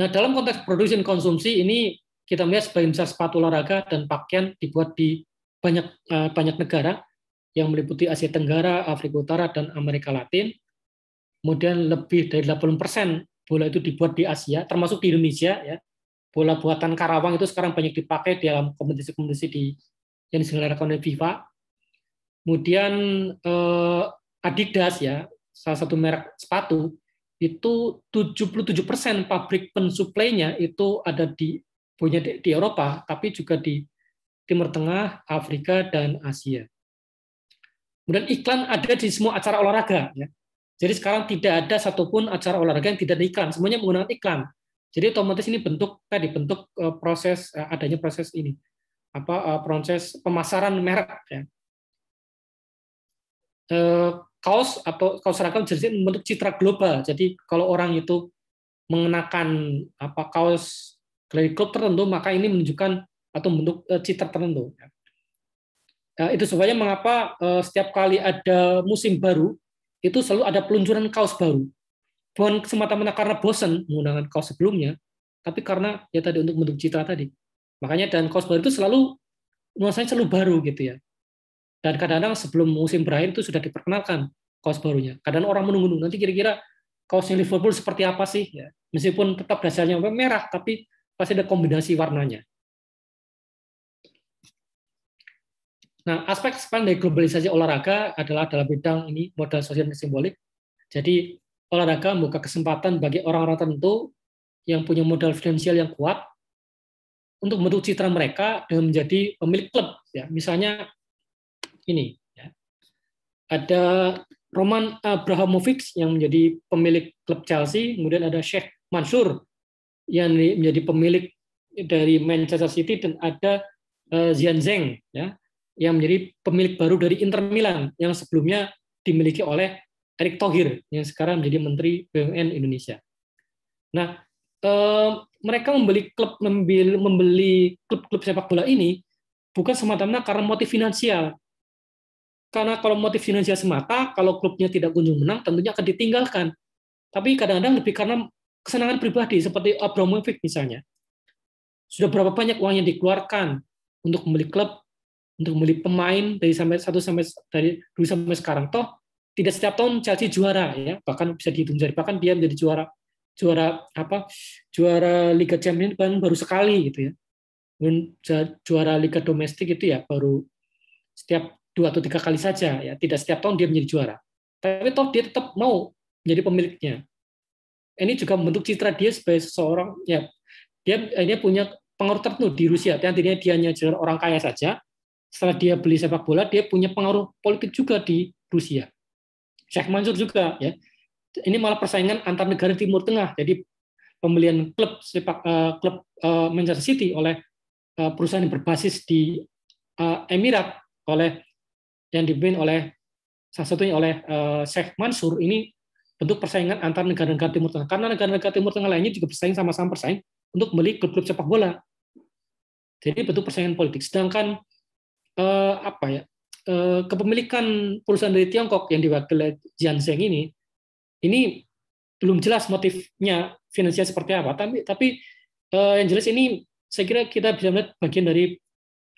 Nah, dalam konteks produksi dan konsumsi ini kita melihat sebagian besar sepatu olahraga dan pakaian dibuat di banyak negara yang meliputi Asia Tenggara, Afrika Utara, dan Amerika Latin. Kemudian lebih dari 80% bola itu dibuat di Asia, termasuk di Indonesia. Ya. Bola buatan Karawang itu sekarang banyak dipakai dalam kompetisi-kompetisi yang diselenggarakan oleh FIFA. Kemudian Adidas ya, salah satu merek sepatu, itu 77% pabrik pensuplainya itu ada punya di Eropa, tapi juga di Timur Tengah, Afrika, dan Asia. Kemudian iklan ada di semua acara olahraga. Ya. Jadi sekarang tidak ada satupun acara olahraga yang tidak ada iklan, semuanya menggunakan iklan. Jadi otomatis ini bentuk proses adanya proses ini, proses pemasaran merek. Ya. Kaos seragam jersey membentuk citra global. Jadi kalau orang itu mengenakan kaos dari klub tertentu, maka ini menunjukkan atau membentuk citra tertentu. Itu sebabnya mengapa setiap kali ada musim baru itu selalu ada peluncuran kaos baru. Bukan semata-mata karena bosan menggunakan kaos sebelumnya, tapi karena ya tadi untuk membentuk citra tadi. Makanya dan kaos baru itu selalu nuansanya selalu baru gitu ya. Dan kadang-kadang sebelum musim berakhir itu sudah diperkenalkan kaos barunya. Kadang orang menunggu nanti kira-kira kaosnya Liverpool seperti apa sih? Ya. Meskipun tetap dasarnya merah, tapi pasti ada kombinasi warnanya. Nah, aspek dari globalisasi olahraga adalah dalam bidang ini modal sosial dan simbolik. Jadi olahraga membuka kesempatan bagi orang-orang tertentu yang punya modal finansial yang kuat untuk membentuk citra mereka dan menjadi pemilik klub. Ya, misalnya ini ya. Ada Roman Abramovich yang menjadi pemilik klub Chelsea, kemudian ada Sheikh Mansur yang menjadi pemilik dari Manchester City, dan ada Zhang Zheng ya yang menjadi pemilik baru dari Inter Milan yang sebelumnya dimiliki oleh Erick Thohir yang sekarang menjadi Menteri BUMN Indonesia. Nah, mereka membeli klub-klub sepak bola ini bukan semata-mata karena motif finansial. Karena kalau motif finansial semata, kalau klubnya tidak kunjung menang, tentunya akan ditinggalkan. Tapi kadang-kadang lebih karena kesenangan pribadi, seperti Abramovich misalnya. Sudah berapa banyak uang yang dikeluarkan untuk membeli klub, untuk membeli pemain dari dulu sampai sekarang. Toh tidak setiap tahun Chelsea juara ya, bahkan bisa dihitung jari, bahkan dia menjadi juara Liga Champions baru sekali gitu ya. Juara Liga domestik itu ya baru setiap 2 atau 3 kali saja ya, tidak setiap tahun dia menjadi juara. Tapi toh dia tetap mau menjadi pemiliknya. Ini juga membentuk citra dia sebagai seseorang ya, dia punya pengaruh tertentu di Rusia. Tadinya dia hanya orang kaya saja. Setelah dia beli sepak bola, dia punya pengaruh politik juga di Rusia. Sheikh Mansur juga ya. ini malah persaingan antar negara Timur Tengah. Jadi pembelian klub Manchester City oleh perusahaan yang berbasis di Emirat yang dipimpin oleh salah satunya oleh Sheikh Mansur, ini bentuk persaingan antar negara-negara Timur Tengah. Karena negara-negara Timur Tengah lainnya juga bersaing, sama-sama bersaing untuk membeli klub-klub sepak bola. Jadi bentuk persaingan politik. Sedangkan kepemilikan perusahaan dari Tiongkok yang diwakili Jianzheng ini belum jelas motifnya finansial seperti apa. Tapi yang jelas ini saya kira kita bisa melihat bagian dari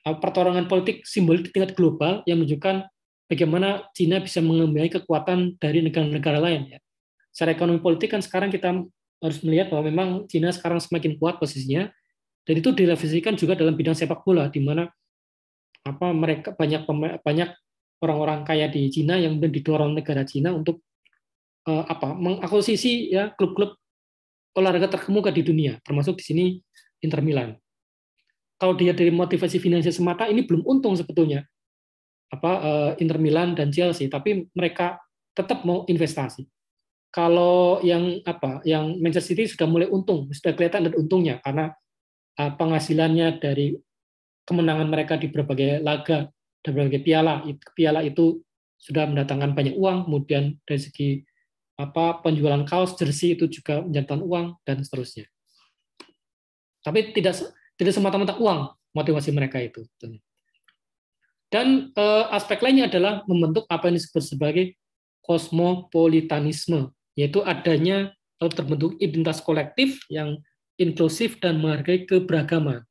pertarungan politik simbolik di tingkat global yang menunjukkan bagaimana Cina bisa mengambil kekuatan dari negara-negara lain. Ya. Secara ekonomi politik kan sekarang kita harus melihat bahwa memang Cina sekarang semakin kuat posisinya, dan itu direfleksikan juga dalam bidang sepak bola, di mana mereka banyak orang-orang kaya di Cina yang kemudian didorong negara Cina untuk mengakuisisi ya klub-klub olahraga terkemuka di dunia, termasuk di sini Inter Milan. Kalau dia dari motivasi finansial semata, ini belum untung sebetulnya Inter Milan dan Chelsea, tapi mereka tetap mau investasi. Kalau yang Manchester City sudah mulai untung, sudah kelihatan ada untungnya karena penghasilannya dari kemenangan mereka di berbagai laga dan berbagai piala itu sudah mendatangkan banyak uang. Kemudian dari segi penjualan kaos, jersey itu juga mendatangkan uang dan seterusnya. Tapi tidak semata-mata uang motivasi mereka itu. Dan aspek lainnya adalah membentuk apa yang disebut sebagai kosmopolitanisme, yaitu adanya terbentuk identitas kolektif yang inklusif dan menghargai keberagaman,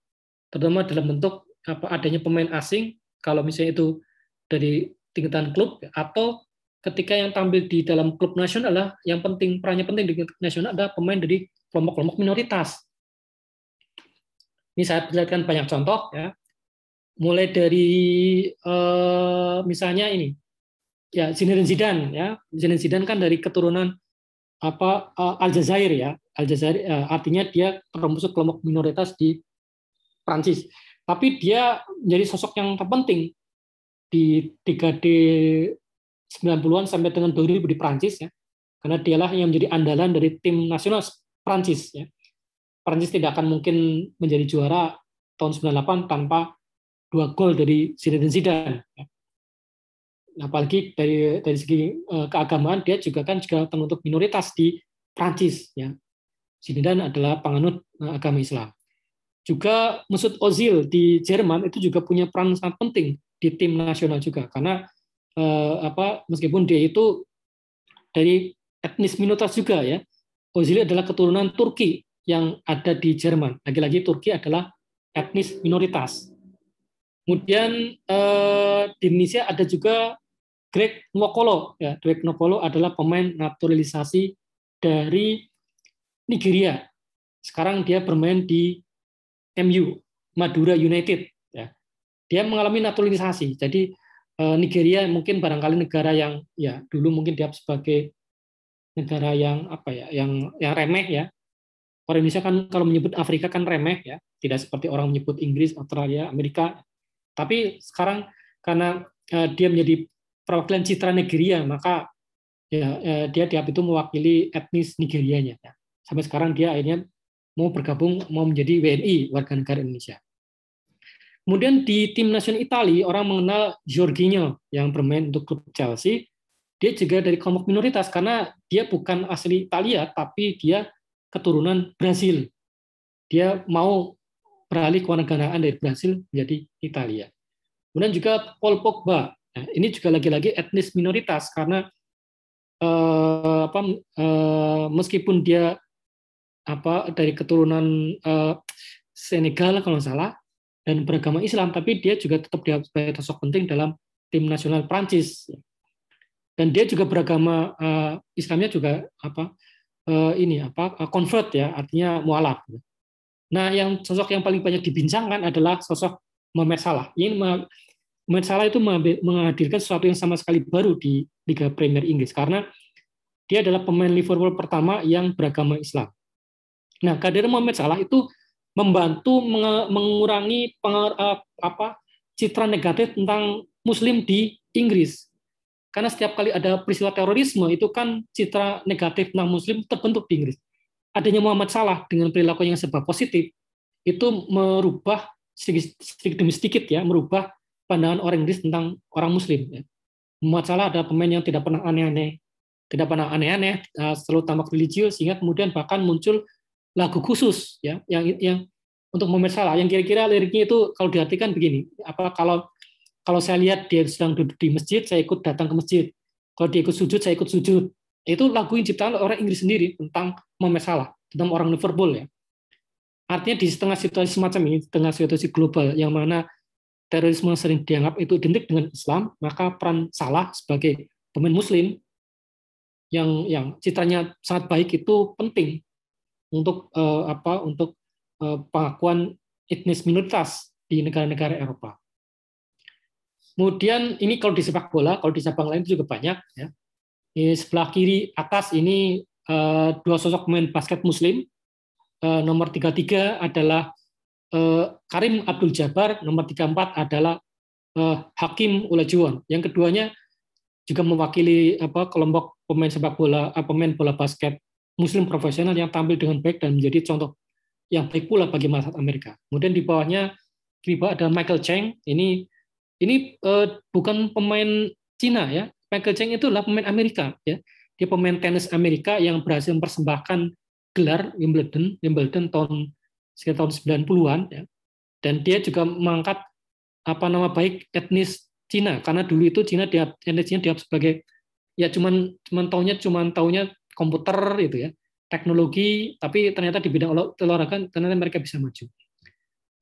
terutama dalam bentuk adanya pemain asing, kalau misalnya itu dari tingkatan klub, atau ketika yang tampil di dalam klub nasional yang perannya penting di nasional adalah pemain dari kelompok-kelompok minoritas. Ini saya perlihatkan banyak contoh, ya. Mulai dari misalnya ini, ya Zinedine Zidane, ya. Zinedine Zidane kan dari keturunan Aljazair, ya. Aljazair artinya dia termasuk kelompok minoritas di Prancis. Tapi dia menjadi sosok yang terpenting di dekade 90-an sampai dengan 2000 di Prancis, ya. Karena dialah yang menjadi andalan dari tim nasional Prancis, ya. Prancis tidak akan mungkin menjadi juara tahun 98 tanpa 2 gol dari Zinedine Zidane. Apalagi dari segi keagamaan, dia juga terbentuk minoritas di Prancis. Ya. Zidane adalah penganut agama Islam. Juga Mesut Ozil di Jerman itu juga punya peran sangat penting di tim nasional juga, karena meskipun dia itu dari etnis minoritas juga, ya. Ozil adalah keturunan Turki yang ada di Jerman. Lagi-lagi Turki adalah etnis minoritas. Kemudian di Indonesia ada juga Greg Nwokolo. Ya, Greg Nwokolo adalah pemain naturalisasi dari Nigeria. Sekarang dia bermain di MU, Madura United. Ya. Dia mengalami naturalisasi. Jadi Nigeria mungkin barangkali negara yang ya dulu mungkin dia sebagai negara yang yang remeh, ya. Orang Indonesia kan kalau menyebut Afrika kan remeh, ya, tidak seperti orang menyebut Inggris, Australia, Amerika. Tapi sekarang karena dia menjadi perwakilan citra Nigeria, maka ya, dia dianggap itu mewakili etnis Nigerianya. Ya. Sampai sekarang dia akhirnya mau bergabung, mau menjadi WNI, warga negara Indonesia. Kemudian di tim nasional Italia, orang mengenal Jorginho yang bermain untuk klub Chelsea. Dia juga dari kelompok minoritas karena dia bukan asli Italia, tapi dia keturunan Brasil. Dia mau beralih kewarganegaraan dari Brasil menjadi Italia. Kemudian juga Paul Pogba. Nah, ini juga lagi-lagi etnis minoritas karena meskipun dia dari keturunan Senegal kalau nggak salah dan beragama Islam, tapi dia juga tetap dia sebagai sosok penting dalam tim nasional Prancis. Dan dia juga beragama Islamnya juga convert, ya, artinya mualaf. Nah, sosok yang paling banyak dibincangkan adalah sosok Mohamed Salah. Ini Mohamed Salah itu menghadirkan sesuatu yang sama sekali baru di Liga Premier Inggris karena dia adalah pemain Liverpool pertama yang beragama Islam. Nah, kehadiran Mohamed Salah itu membantu mengurangi citra negatif tentang Muslim di Inggris. Karena setiap kali ada peristiwa terorisme itu kan citra negatif tentang Muslim terbentuk di Inggris. Adanya Muhammad Salah dengan perilaku yang serba positif itu merubah sedikit demi sedikit ya, merubah pandangan orang Inggris tentang orang Muslim. Ya. Muhammad Salah adalah pemain yang tidak pernah aneh-aneh, selalu tampak religius, sehingga kemudian bahkan muncul lagu khusus ya, yang untuk Muhammad Salah, yang kira-kira liriknya itu kalau diartikan begini, kalau saya lihat dia sedang duduk di masjid, saya ikut datang ke masjid. Kalau dia ikut sujud, saya ikut sujud. Itu lagu yang diciptakan oleh orang Inggris sendiri tentang Muhammad Salah, tentang orang Liverpool ya. Artinya di setengah situasi semacam ini, tengah situasi global yang mana terorisme sering dianggap itu identik dengan Islam, maka peran Salah sebagai pemain Muslim yang citranya sangat baik itu penting untuk pengakuan etnis minoritas di negara-negara Eropa. Kemudian ini kalau di sepak bola, kalau di cabang lain itu juga banyak. Ya. Di sebelah kiri atas ini dua sosok pemain basket Muslim. Nomor 33 adalah Karim Abdul Jabbar, nomor 34 adalah Hakim Olajuwon. Yang keduanya juga mewakili kelompok pemain sepak bola, pemain bola basket Muslim profesional yang tampil dengan baik dan menjadi contoh yang baik pula bagi masyarakat Amerika. Kemudian di bawahnya ada Michael Cheng. Ini bukan pemain Cina ya. Michael Cheng itu adalah pemain Amerika ya. Dia pemain tenis Amerika yang berhasil mempersembahkan gelar Wimbledon sekitar tahun 90-an ya. Dan dia juga mengangkat nama baik etnis Cina, karena dulu itu Cina etnisnya dianggap sebagai ya cuman taunya komputer itu ya, teknologi, tapi ternyata di bidang olahraga ternyata mereka bisa maju.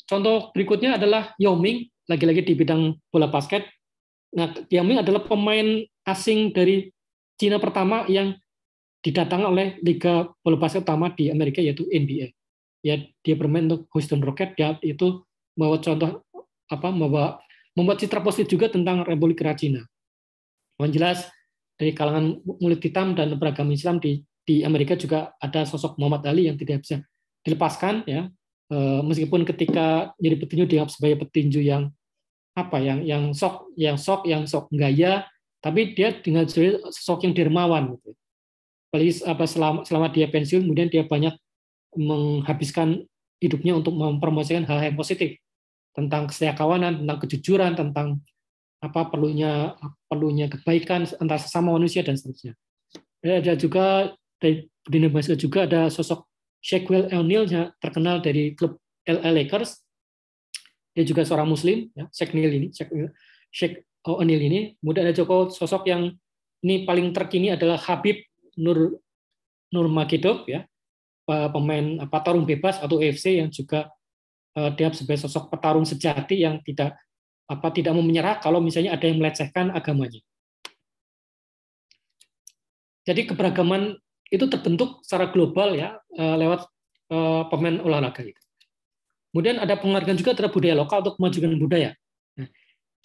Contoh berikutnya adalah Yao Ming, lagi-lagi di bidang bola basket. Nah, Yao Ming adalah pemain asing dari Cina pertama yang didatangkan oleh liga bola basket utama di Amerika, yaitu NBA. Ya, dia bermain untuk Houston Rockets. Dia itu membuat citra positif juga tentang Republik Rakyat Cina. Yang jelas dari kalangan kulit hitam dan beragama Islam di Amerika juga ada sosok Muhammad Ali yang tidak bisa dilepaskan ya. Meskipun ketika jadi petinju dianggap sebagai petinju yang sok gaya, tapi dia dengan sosok yang dermawan gitu. Selama dia pensiun, kemudian dia banyak menghabiskan hidupnya untuk mempromosikan hal-hal yang positif tentang kesetiakawanan, tentang kejujuran, tentang perlunya kebaikan antara sesama manusia dan seterusnya. Dan ada juga di Indonesia juga ada sosok Shaquille O'Neal yang terkenal dari klub LA Lakers. Dia juga seorang Muslim, ya, Shaq O'Neal ini. Kemudian ada juga sosok yang ini paling terkini adalah Habib Nurmagomedov, ya, pemain tarung bebas atau UFC yang juga dia sebagai sosok petarung sejati yang tidak mau menyerah kalau misalnya ada yang melecehkan agamanya. Jadi keberagaman itu terbentuk secara global ya lewat pemain olahraga itu. Kemudian ada penghargaan juga terhadap budaya lokal untuk kemajuan budaya. Nah,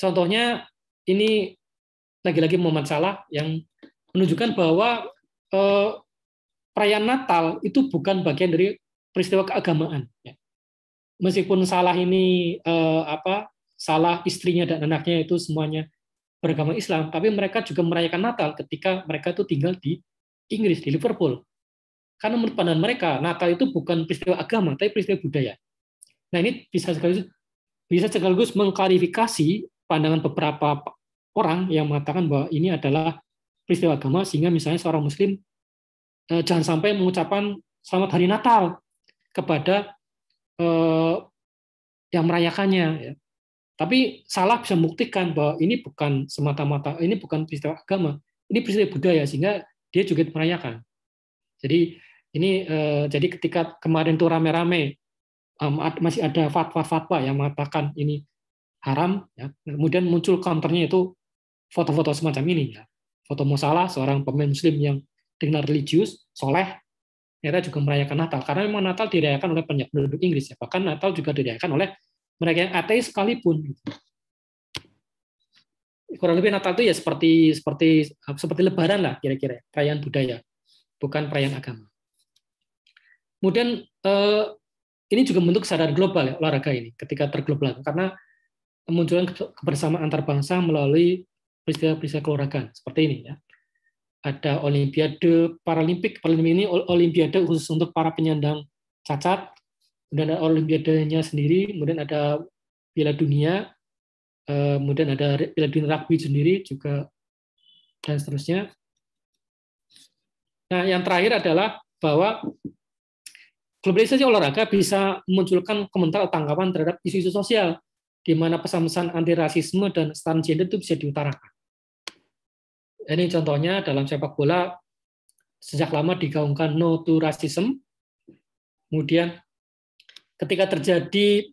contohnya ini lagi-lagi Muhammad Salah yang menunjukkan bahwa perayaan Natal itu bukan bagian dari peristiwa keagamaan. Meskipun Salah ini Salah istrinya dan anaknya itu semuanya beragama Islam, tapi mereka juga merayakan Natal ketika mereka itu tinggal di Inggris, di Liverpool. Karena menurut pandangan mereka, Natal itu bukan peristiwa agama, tapi peristiwa budaya. Nah, ini bisa sekaligus mengklarifikasi pandangan beberapa orang yang mengatakan bahwa ini adalah peristiwa agama, sehingga misalnya seorang Muslim jangan sampai mengucapkan Selamat Hari Natal kepada yang merayakannya. Ya. Tapi Salah bisa membuktikan bahwa ini bukan semata-mata, ini bukan peristiwa agama, ini peristiwa budaya, sehingga dia juga merayakan. Jadi jadi ketika kemarin itu rame-rame masih ada fatwa-fatwa yang mengatakan ini haram, ya. Kemudian muncul counternya itu foto-foto semacam ini, ya. Foto Salah, seorang pemain Muslim yang dikenal religius, soleh, ternyata juga merayakan Natal. Karena memang Natal dirayakan oleh banyak penduduk Inggris, ya. Bahkan Natal juga dirayakan oleh mereka yang ateis sekalipun. Kurang lebih Natal itu ya seperti Lebaran lah kira-kira, perayaan budaya, bukan perayaan agama. Kemudian ini juga bentuk kesadaran global ya, olahraga ini ketika terglobal, karena kemunculan kebersamaan antar bangsa melalui peristiwa-peristiwa keolahragaan seperti ini ya. Ada Olimpiade Paralimpik ini Olimpiade khusus untuk para penyandang cacat, kemudian ada Olimpiadenya sendiri, kemudian ada Piala Dunia, kemudian ada Piala Dunia Rugby sendiri juga, dan seterusnya. Nah, yang terakhir adalah bahwa globalisasi olahraga bisa memunculkan komentar atau tanggapan terhadap isu-isu sosial, di mana pesan-pesan anti rasisme dan kesetaraan gender itu bisa diutarakan. Ini contohnya dalam sepak bola sejak lama digaungkan no to racism. Kemudian ketika terjadi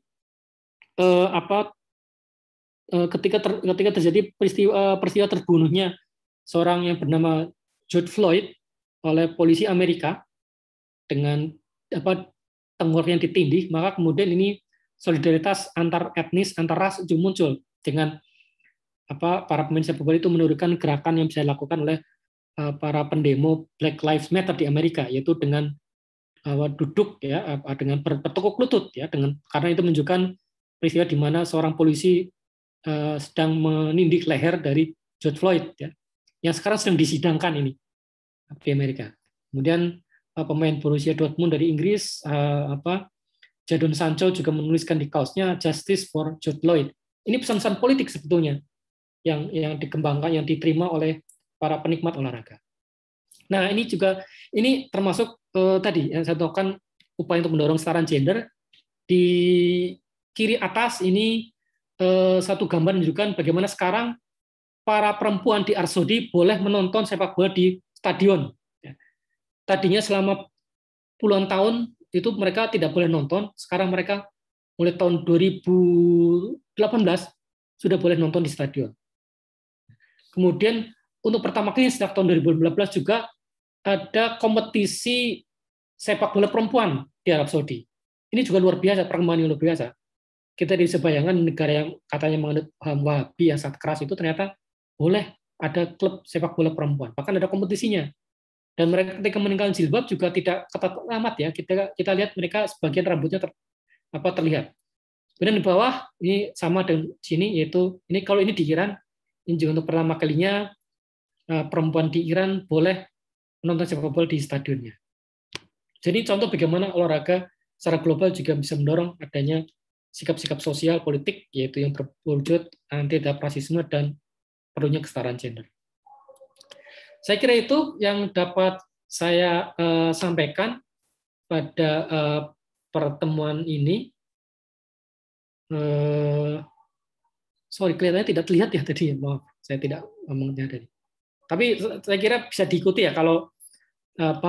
ketika terjadi peristiwa terbunuhnya seorang yang bernama George Floyd oleh polisi Amerika dengan tenggorok yang ditindih, maka kemudian ini solidaritas antar etnis, antar ras itu muncul dengan para pemain sepak bola itu menurunkan gerakan yang bisa dilakukan oleh para pendemo Black Lives Matter di Amerika, yaitu dengan duduk ya, dengan bertekuk lutut ya, karena itu menunjukkan peristiwa di mana seorang polisi sedang menindih leher dari George Floyd ya, yang sekarang sedang disidangkan ini di Amerika. Kemudian pemain Borussia Dortmund dari Inggris Jadon Sancho juga menuliskan di kaosnya Justice for George Floyd. Ini pesan-pesan politik sebetulnya yang dikembangkan, yang diterima oleh para penikmat olahraga. Nah, ini termasuk tadi yang saya tahukan upaya untuk mendorong kesetaraan gender. Di kiri atas ini satu gambar menunjukkan bagaimana sekarang para perempuan di Arab Saudi boleh menonton sepak bola di stadion. Tadinya selama puluhan tahun itu mereka tidak boleh nonton, sekarang mereka mulai tahun 2018 sudah boleh nonton di stadion. Kemudian untuk pertama kali sejak tahun 2015 juga ada kompetisi sepak bola perempuan di Arab Saudi. Ini juga luar biasa, perkembangan yang luar biasa. Kita bisa bayangkan negara yang katanya menganut paham Wahabi yang sangat keras itu ternyata boleh ada klub sepak bola perempuan, bahkan ada kompetisinya. Dan mereka ketika meninggalkan jilbab juga tidak ketat amat ya. Kita lihat mereka sebagian rambutnya terlihat. Kemudian di bawah ini sama dengan sini, yaitu ini kalau ini di Iran, ini juga untuk pertama kalinya perempuan di Iran boleh menonton sepak bola di stadionnya. Jadi contoh bagaimana olahraga secara global juga bisa mendorong adanya sikap-sikap sosial politik, yaitu yang berwujud anti terhadap rasisme dan perlunya kesetaraan gender. Saya kira itu yang dapat saya sampaikan pada pertemuan ini. Sorry, kelihatannya tidak terlihat ya tadi. Maaf, saya tidak ngomongnya tadi. Tapi saya kira bisa diikuti ya kalau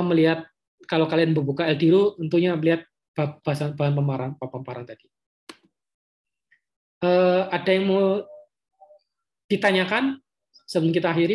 melihat, kalau kalian membuka Eldiro, tentunya melihat bahan pemaparan tadi. Ada yang mau ditanyakan sebelum kita akhiri?